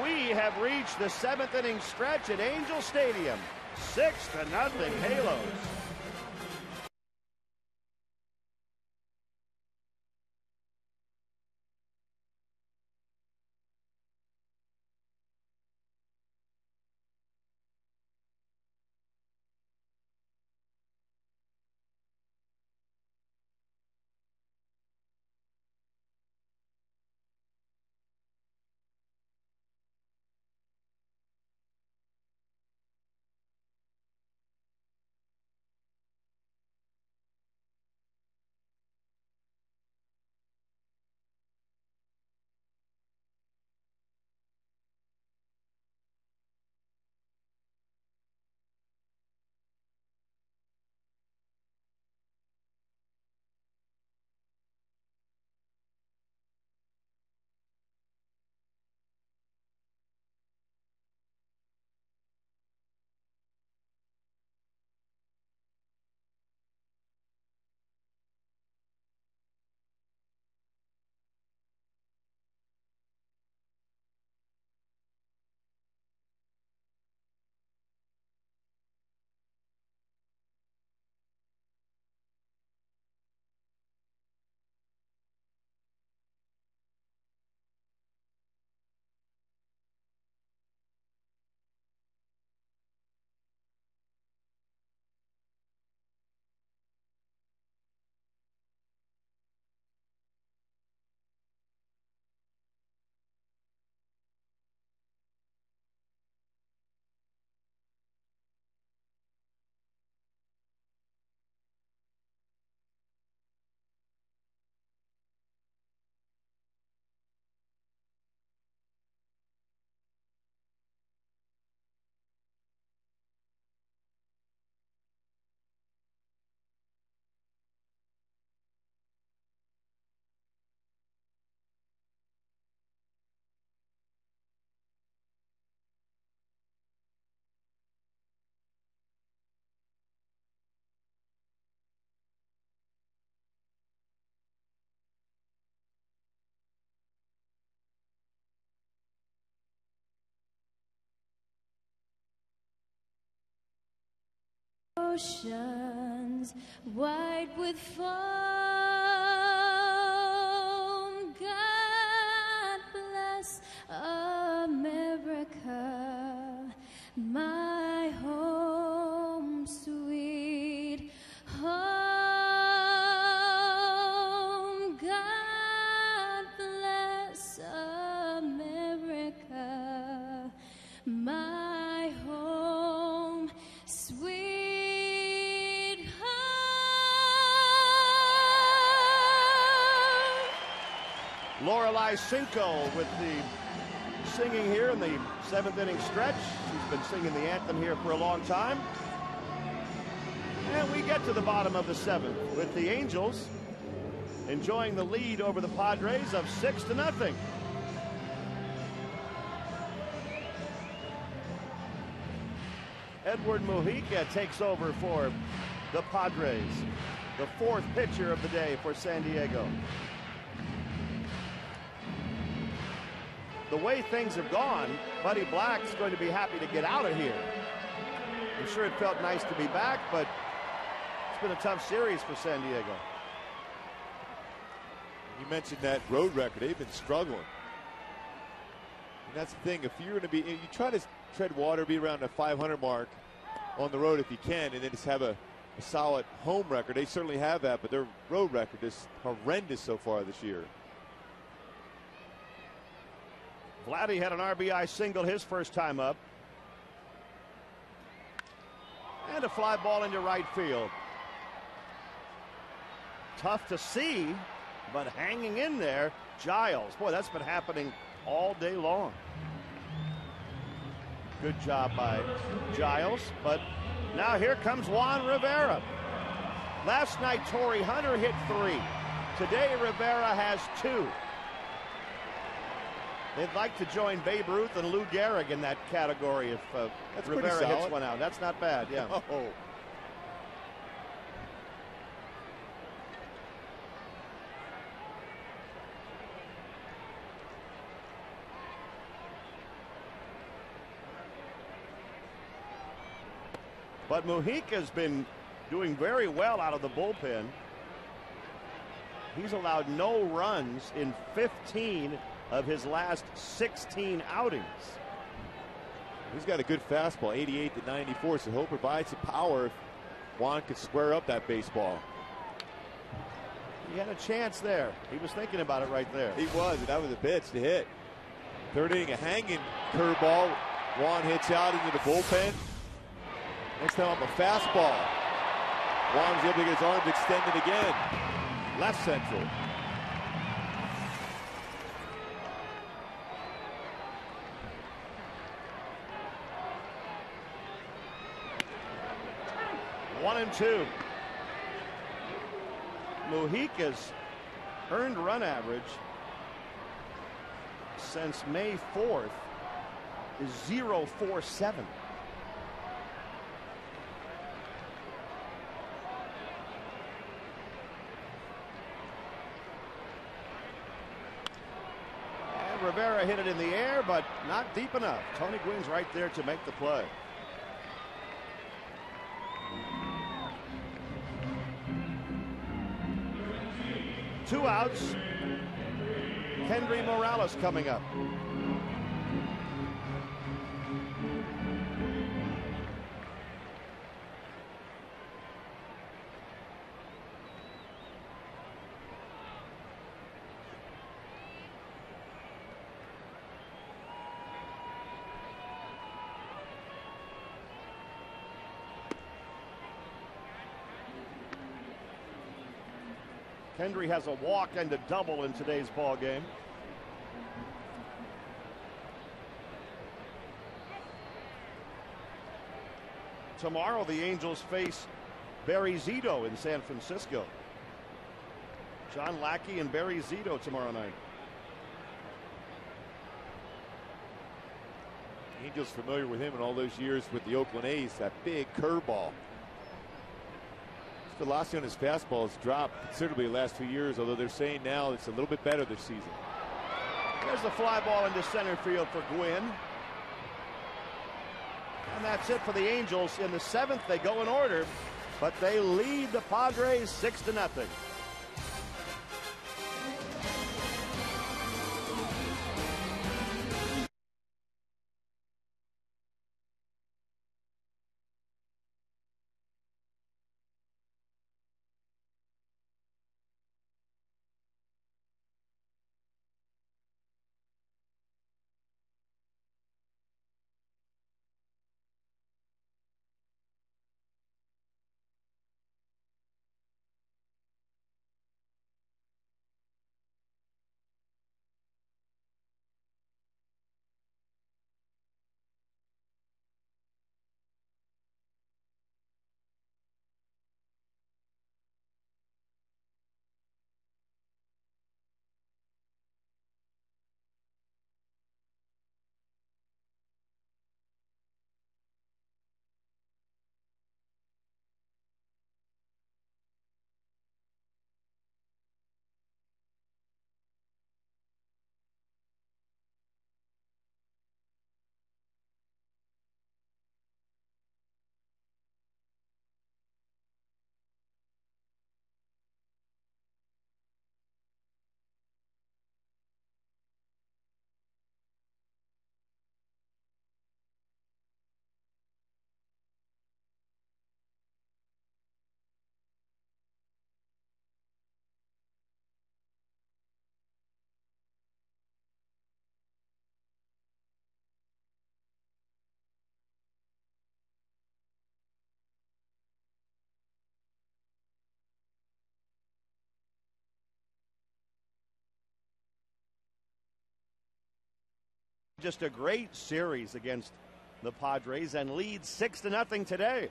We have reached the 7th inning stretch at Angel Stadium. 6-0 Halos. Oceans white with foam, God bless America, my home, sweet home. God bless America, my home, sweet. Lorelei Cinco with the singing here in the 7th inning stretch. She's been singing the anthem here for a long time. And we get to the bottom of the 7th with the Angels enjoying the lead over the Padres of 6-0. Edward Mujica takes over for the Padres, the 4th pitcher of the day for San Diego. The way things have gone, Buddy Black's going to be happy to get out of here. I'm sure it felt nice to be back, but it's been a tough series for San Diego. You mentioned that road record. They've been struggling. And that's the thing. If you're going to be, you try to tread water, be around the 500 mark on the road if you can, and then just have a solid home record. They certainly have that, but their road record is horrendous so far this year. Vladdy had an RBI single his first time up. And a fly ball into right field. Tough to see, but hanging in there, Giles. Boy, that's been happening all day long. Good job by Giles. But now here comes Juan Rivera. Last night, Torrey Hunter hit 3. Today, Rivera has 2. They'd like to join Babe Ruth and Lou Gehrig in that category if Rivera hits one out. That's not bad, yeah. Oh. But Mujica's been doing very well out of the bullpen. He's allowed no runs in 15 of his last 16 outings. He's got a good fastball, 88 to 94, so he'll provide some power if Juan could square up that baseball. He had a chance there. He was thinking about it right there. He was, and that was a pitch to hit. Third inning, a hanging curveball. Juan hits out into the bullpen. Next time up, a fastball. Juan's able to get his arms extended again. Left central. One and 2. Mujica's earned run average since May 4th is 0.47. And Rivera hit it in the air, but not deep enough. Tony Gwynn's right there to make the play. Two outs. Kendry Morales coming up. Kendry has a walk and a double in today's ball game. Tomorrow the Angels face Barry Zito in San Francisco. John Lackey and Barry Zito tomorrow night. Angels familiar with him in all those years with the Oakland A's. That big curveball. His velocity on his fastball has dropped considerably the last 2 years, although they're saying now it's a little bit better this season. There's the fly ball into center field for Gwynn. And that's it for the Angels. In the 7th, they go in order, but they lead the Padres 6-0. Just a great series against the Padres and leads 6-0 today.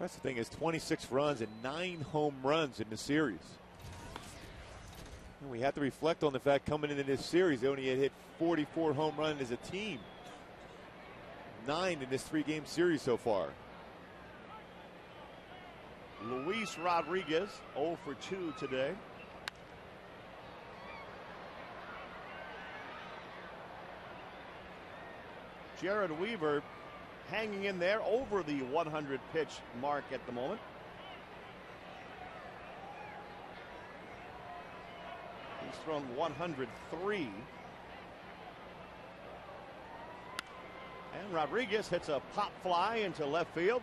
That's the thing is 26 runs and 9 home runs in the series. And we have to reflect on the fact coming into this series, they only had hit 44 home runs as a team. 9 in this 3-game series so far. Luis Rodriguez 0 for 2 today. Jared Weaver hanging in there over the 100 pitch mark at the moment. He's thrown 103. And Rodriguez hits a pop fly into left field.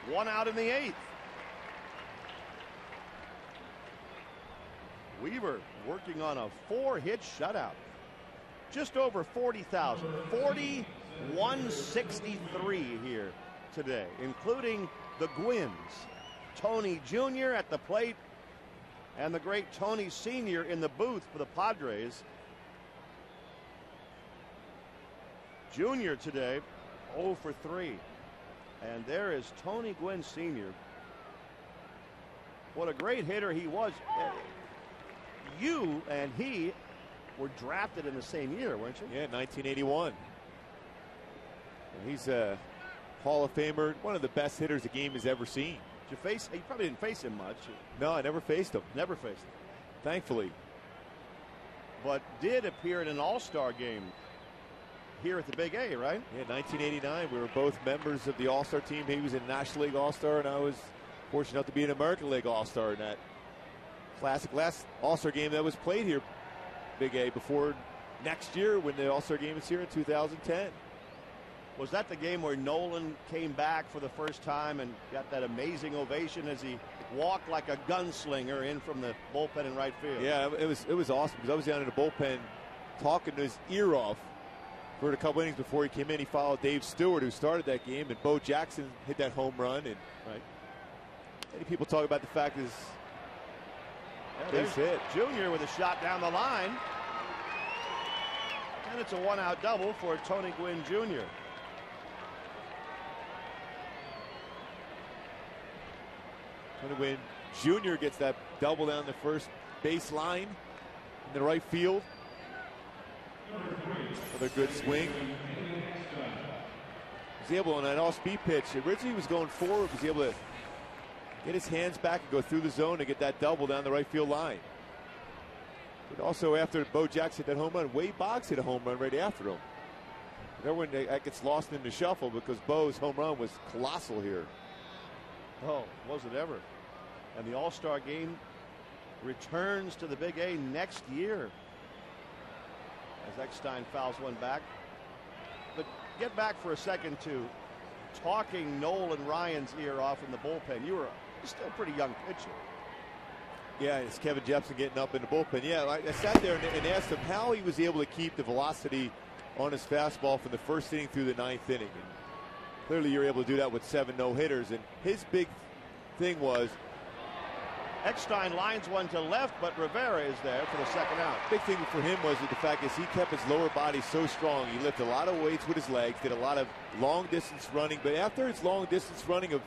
1 out in the 8th. Weaver working on a 4-hit shutout. Just over 40,000. 4163 here today, including the Gwynns. Tony Jr. at the plate and the great Tony Sr. in the booth for the Padres. Jr. today 0 for 3. And there is Tony Gwynn Sr. What a great hitter he was. You and he were drafted in the same year, weren't you? Yeah, 1981. He's a Hall of Famer, one of the best hitters the game has ever seen. Did you face? You probably didn't face him much. No, I never faced him. Never faced him. Thankfully. But did appear in an All-Star game here at the Big A, right? Yeah, 1989. We were both members of the All-Star team. He was a National League All-Star, and I was fortunate enough to be an American League All-Star in that classic last All-Star game that was played here, Big A, before next year when the All-Star game is here in 2010. Was that the game where Nolan came back for the first time and got that amazing ovation as he walked like a gunslinger in from the bullpen in right field? Yeah, it was awesome because I was down in the bullpen talking his ear off for a couple innings before he came in. He followed Dave Stewart, who started that game, and Bo Jackson hit that home run. And many people talk about the fact is base hit. Junior with a shot down the line. And it's a 1-out double for Tony Gwynn Jr. Tony Gwynn Jr. gets that double down the first base line in the right field. Another good swing. Was able on that off-speed pitch. Originally he was going forward. Was able to get his hands back and go through the zone to get that double down the right field line. But also after Bo Jackson hit that home run, Wade Boggs hit a home run right after him. Everyone that gets lost in the shuffle because Bo's home run was colossal here. Oh, was it ever? And the All-Star game returns to the Big A next year as Eckstein fouls one back. But get back for a second to talking Nolan Ryan's ear off in the bullpen. You were still a pretty young pitcher. Yeah, it's Kevin Jepson getting up in the bullpen. Yeah, I sat there and asked him how he was able to keep the velocity on his fastball from the first inning through the 9th inning. And clearly you're able to do that with 7 no-hitters. And his big thing was Eckstein lines one to left, but Rivera is there for the second out. Big thing for him was the fact is he kept his lower body so strong. He lifted a lot of weights with his legs, did a lot of long distance running. But after his long distance running of,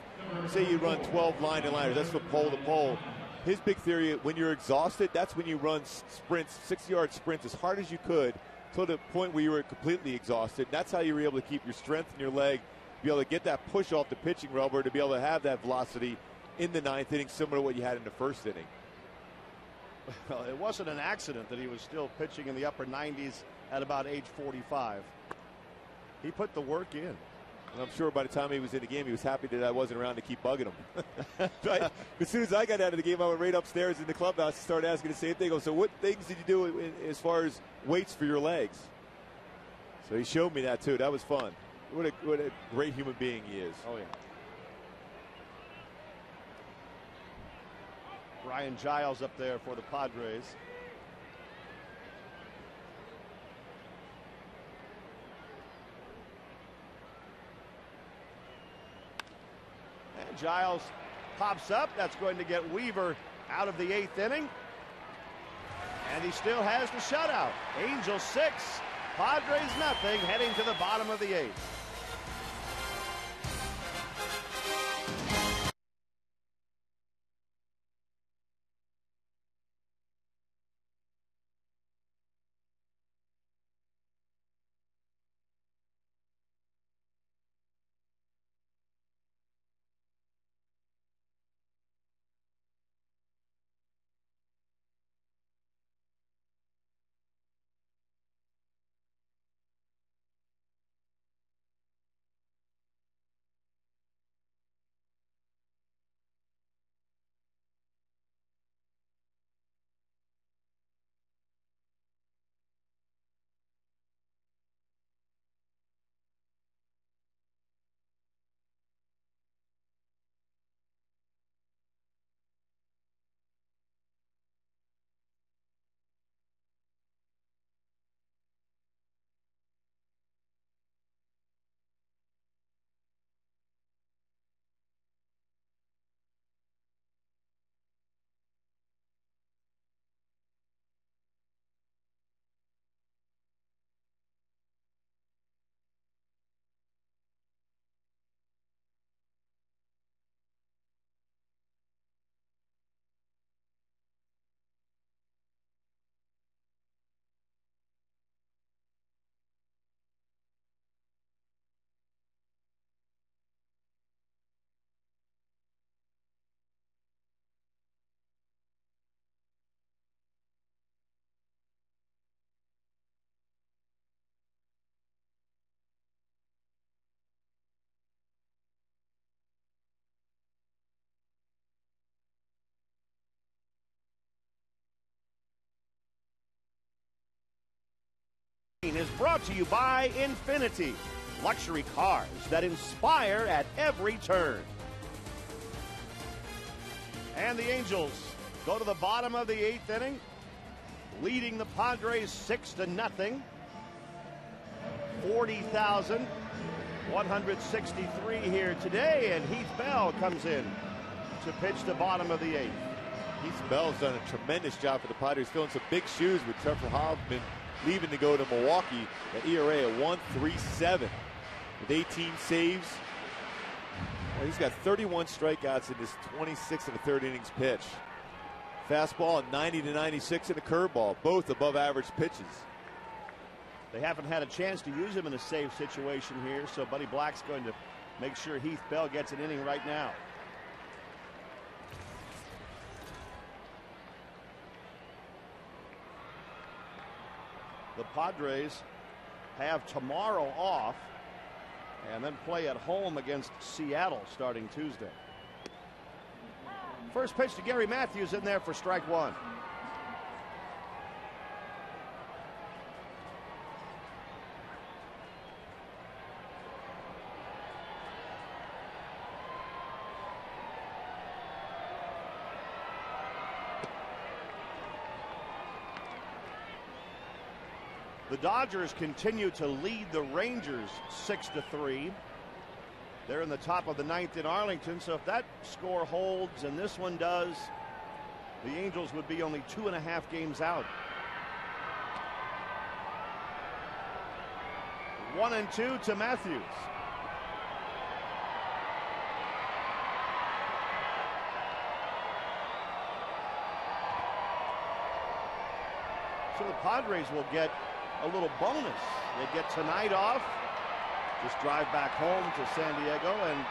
say you run 12 line and liners, that's from pole to pole. His big theory, when you're exhausted, that's when you run sprints, 60-yard sprints as hard as you could to the point where you were completely exhausted. That's how you were able to keep your strength in your leg, be able to get that push off the pitching rubber, to be able to have that velocity in the 9th inning, similar to what you had in the first inning. Well, it wasn't an accident that he was still pitching in the upper 90s at about age 45. He put the work in. And I'm sure by the time he was in the game, he was happy that I wasn't around to keep bugging him. Right? As soon as I got out of the game, I went right upstairs in the clubhouse and started asking the same thing. I go, so what things did you do as far as weights for your legs? So he showed me that, too. That was fun. What a great human being he is. Oh, yeah. Ryan Giles up there for the Padres. And Giles pops up. That's going to get Weaver out of the 8th inning. And he still has the shutout. Angels 6, Padres nothing, heading to the bottom of the 8th. Is brought to you by Infinity, luxury cars that inspire at every turn. And the Angels go to the bottom of the 8th inning, leading the Padres 6-0. 40,163 here today, and Heath Bell comes in to pitch the bottom of the 8th. Heath Bell's done a tremendous job for the Padres, filling some big shoes with Trevor Hoffman leaving to go to Milwaukee. At ERA at 1.37 with 18 saves. Well, he's got 31 strikeouts in his 26 and a third innings pitch. Fastball at 90 to 96 and a curveball, both above average pitches. They haven't had a chance to use him in a save situation here, so Buddy Black's going to make sure Heath Bell gets an inning right now. The Padres have tomorrow off and then play at home against Seattle starting Tuesday. First pitch to Gary Matthews in there for strike one. The Dodgers continue to lead the Rangers 6-3. They're in the top of the 9th in Arlington, so if that score holds and this one does, the Angels would be only 2.5 games out. 1-2 to Matthews. So the Padres will get a little bonus. They get tonight off, just drive back home to San Diego, and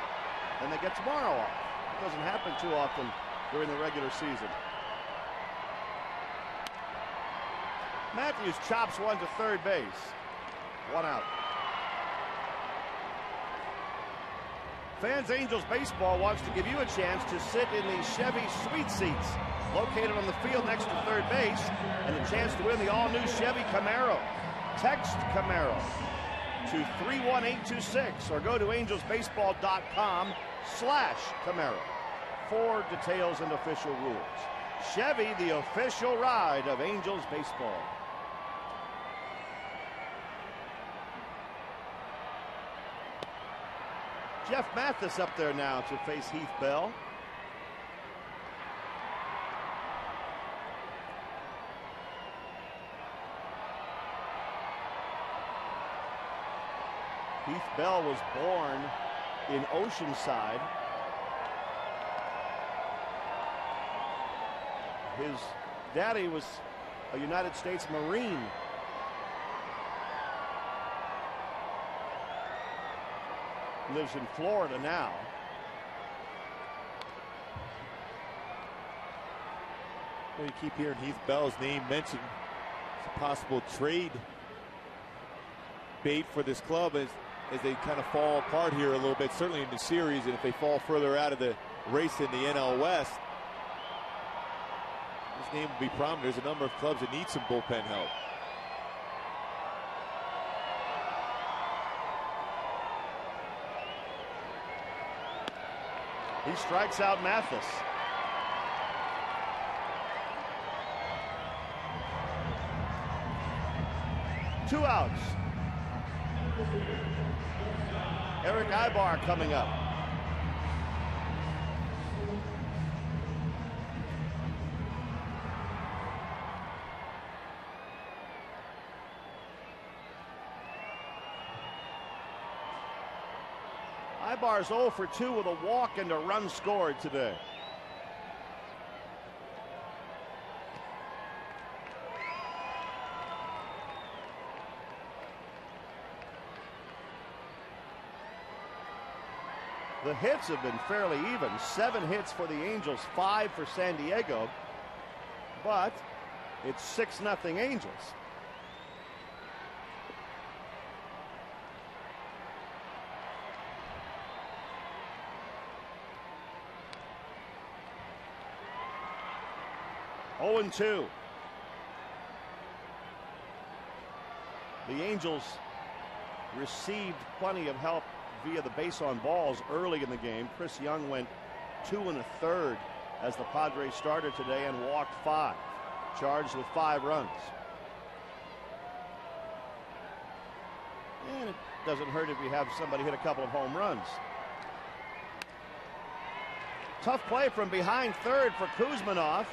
then they get tomorrow off. It doesn't happen too often during the regular season. Matthews chops one to third base. One out. Fans Angels Baseball wants to give you a chance to sit in the Chevy Suite Seats located on the field next to third base, and a chance to win the all-new Chevy Camaro. Text Camaro to 31826 or go to angelsbaseball.com/Camaro for details and official rules. Chevy, the official ride of Angels Baseball. Jeff Mathis up there now to face Heath Bell. Heath Bell was born in Oceanside. His daddy was a United States Marine. Lives in Florida now. Well, you keep hearing Heath Bell's name mentioned. It's a possible trade bait for this club as they kind of fall apart here a little bit, certainly in the series, and if they fall further out of the race in the NL West, his name will be prominent. There's a number of clubs that need some bullpen help. He strikes out Mathis. Two outs. Eric Ibar coming up. Ibar's 0 for 2 with a walk and a run scored today. The hits have been fairly even. 7 hits for the Angels, 5 for San Diego. But it's 6-0 Angels. Oh and 2. The Angels received plenty of help via the base on balls early in the game. Chris Young went 2 1/3 as the Padres started today and walked 5, charged with 5 runs. And it doesn't hurt if you have somebody hit a couple of home runs. Tough play from behind third for Kuzminoff.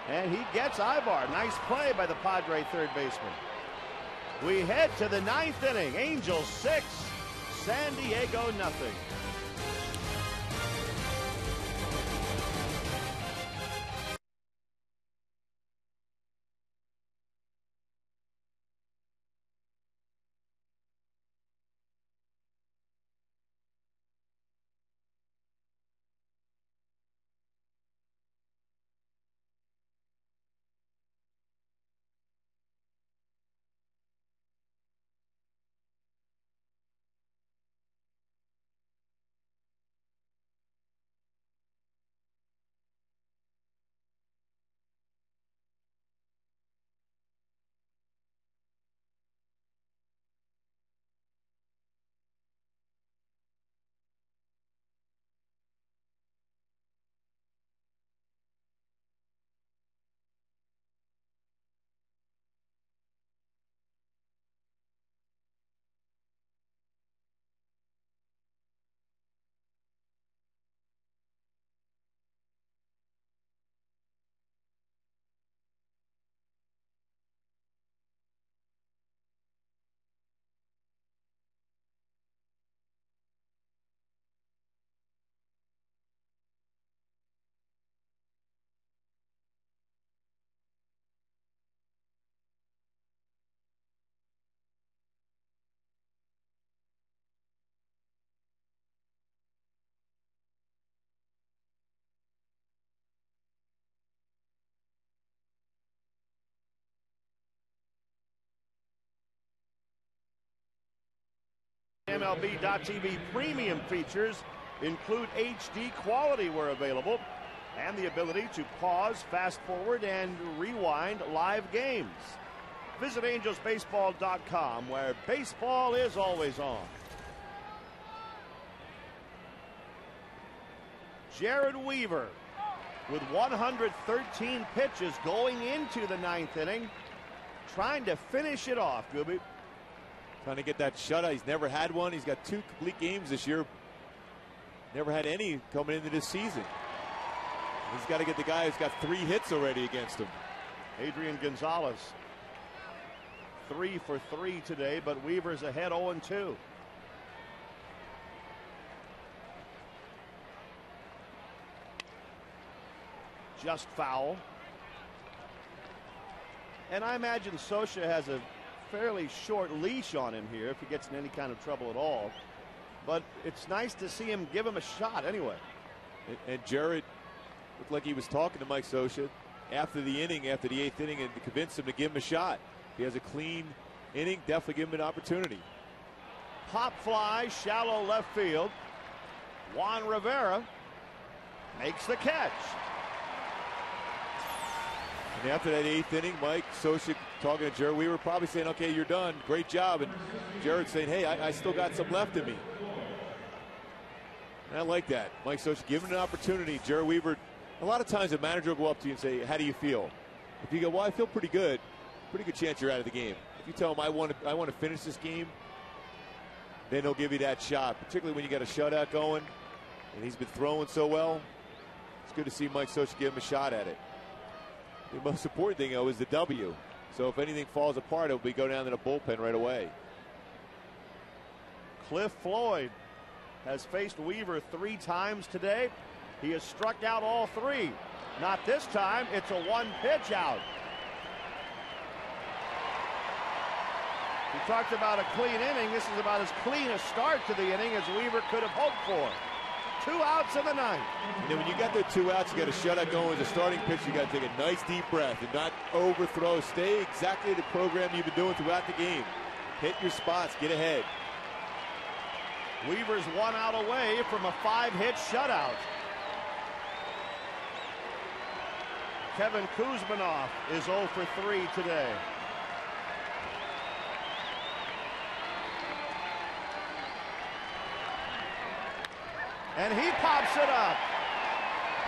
And he gets Ibar. Nice play by the Padre third baseman. We head to the 9th inning. Angels 6, San Diego nothing. MLB.TV premium features include HD quality where available and the ability to pause, fast forward, and rewind live games. Visit angelsbaseball.com where baseball is always on. Jared Weaver with 113 pitches going into the 9th inning, trying to finish it off, Gooby. Trying to get that shutout. He's never had one. He's got 2 complete games this year. Never had any coming into this season. He's got to get the guy who's got 3 hits already against him. Adrian Gonzalez, 3 for 3 today, but Weaver's ahead 0-2. Just foul. And I imagine Scioscia has a fairly short leash on him here if he gets in any kind of trouble at all. But it's nice to see him give him a shot anyway. And Jared looked like he was talking to Mike Scioscia after the inning, after the 8th inning, and convinced him to give him a shot. If he has a clean inning, definitely give him an opportunity. Pop fly, shallow left field. Juan Rivera makes the catch. And after that 8th inning, Mike Scioscia talking to Jared Weaver, probably saying, okay, you're done. Great job. And Jared saying, hey, I still got some left in me. And I like that. Mike Scioscia giving an opportunity. Jared Weaver, a lot of times a manager will go up to you and say, how do you feel? If you go, well, I feel pretty good chance you're out of the game. If you tell him I want to finish this game, then he'll give you that shot, particularly when you got a shutout going and he's been throwing so well. It's good to see Mike Scioscia give him a shot at it. The most important thing, though, is the W. So if anything falls apart, it'll be go down to the bullpen right away. Cliff Floyd has faced Weaver 3 times today. He has struck out all 3. Not this time. It's a 1-pitch out. We talked about a clean inning. This is about as clean a start to the inning as Weaver could have hoped for. 2 outs in the 9th. And then when you got the 2 outs, you got a shutout going as a starting pitcher. You got to take a nice deep breath and not overthrow. Stay exactly the program you've been doing throughout the game. Hit your spots, get ahead. Weaver's 1 out away from a 5-hit shutout. Kevin Kuzminoff is 0 for 3 today. And he pops it up.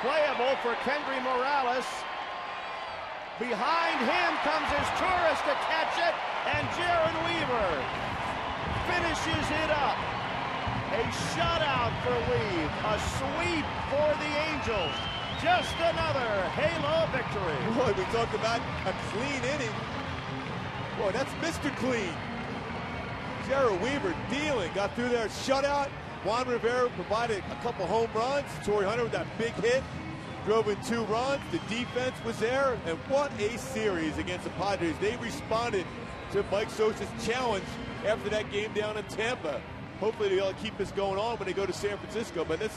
Playable for Kendry Morales. Behind him comes his Tourist to catch it, and Jared Weaver finishes it up. A shutout for Weave, a sweep for the Angels. Just another Halo victory. Boy, we talked about a clean inning. Boy, that's Mr. Clean. Jared Weaver dealing, got through there, shutout. Juan Rivera provided a couple home runs. Torrey Hunter with that big hit, drove in 2 runs. The defense was there, and what a series against the Padres. They responded to Mike Scioscia's challenge after that game down in Tampa. Hopefully they'll keep this going on when they go to San Francisco. But this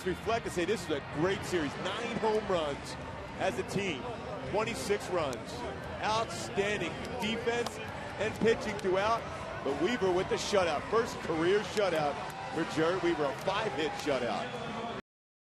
reflect and say this is a great series. 9 home runs as a team, 26 runs. Outstanding defense and pitching throughout. But Weaver with the shutout, first career shutout for Jared Weaver, a 5-hit shutout.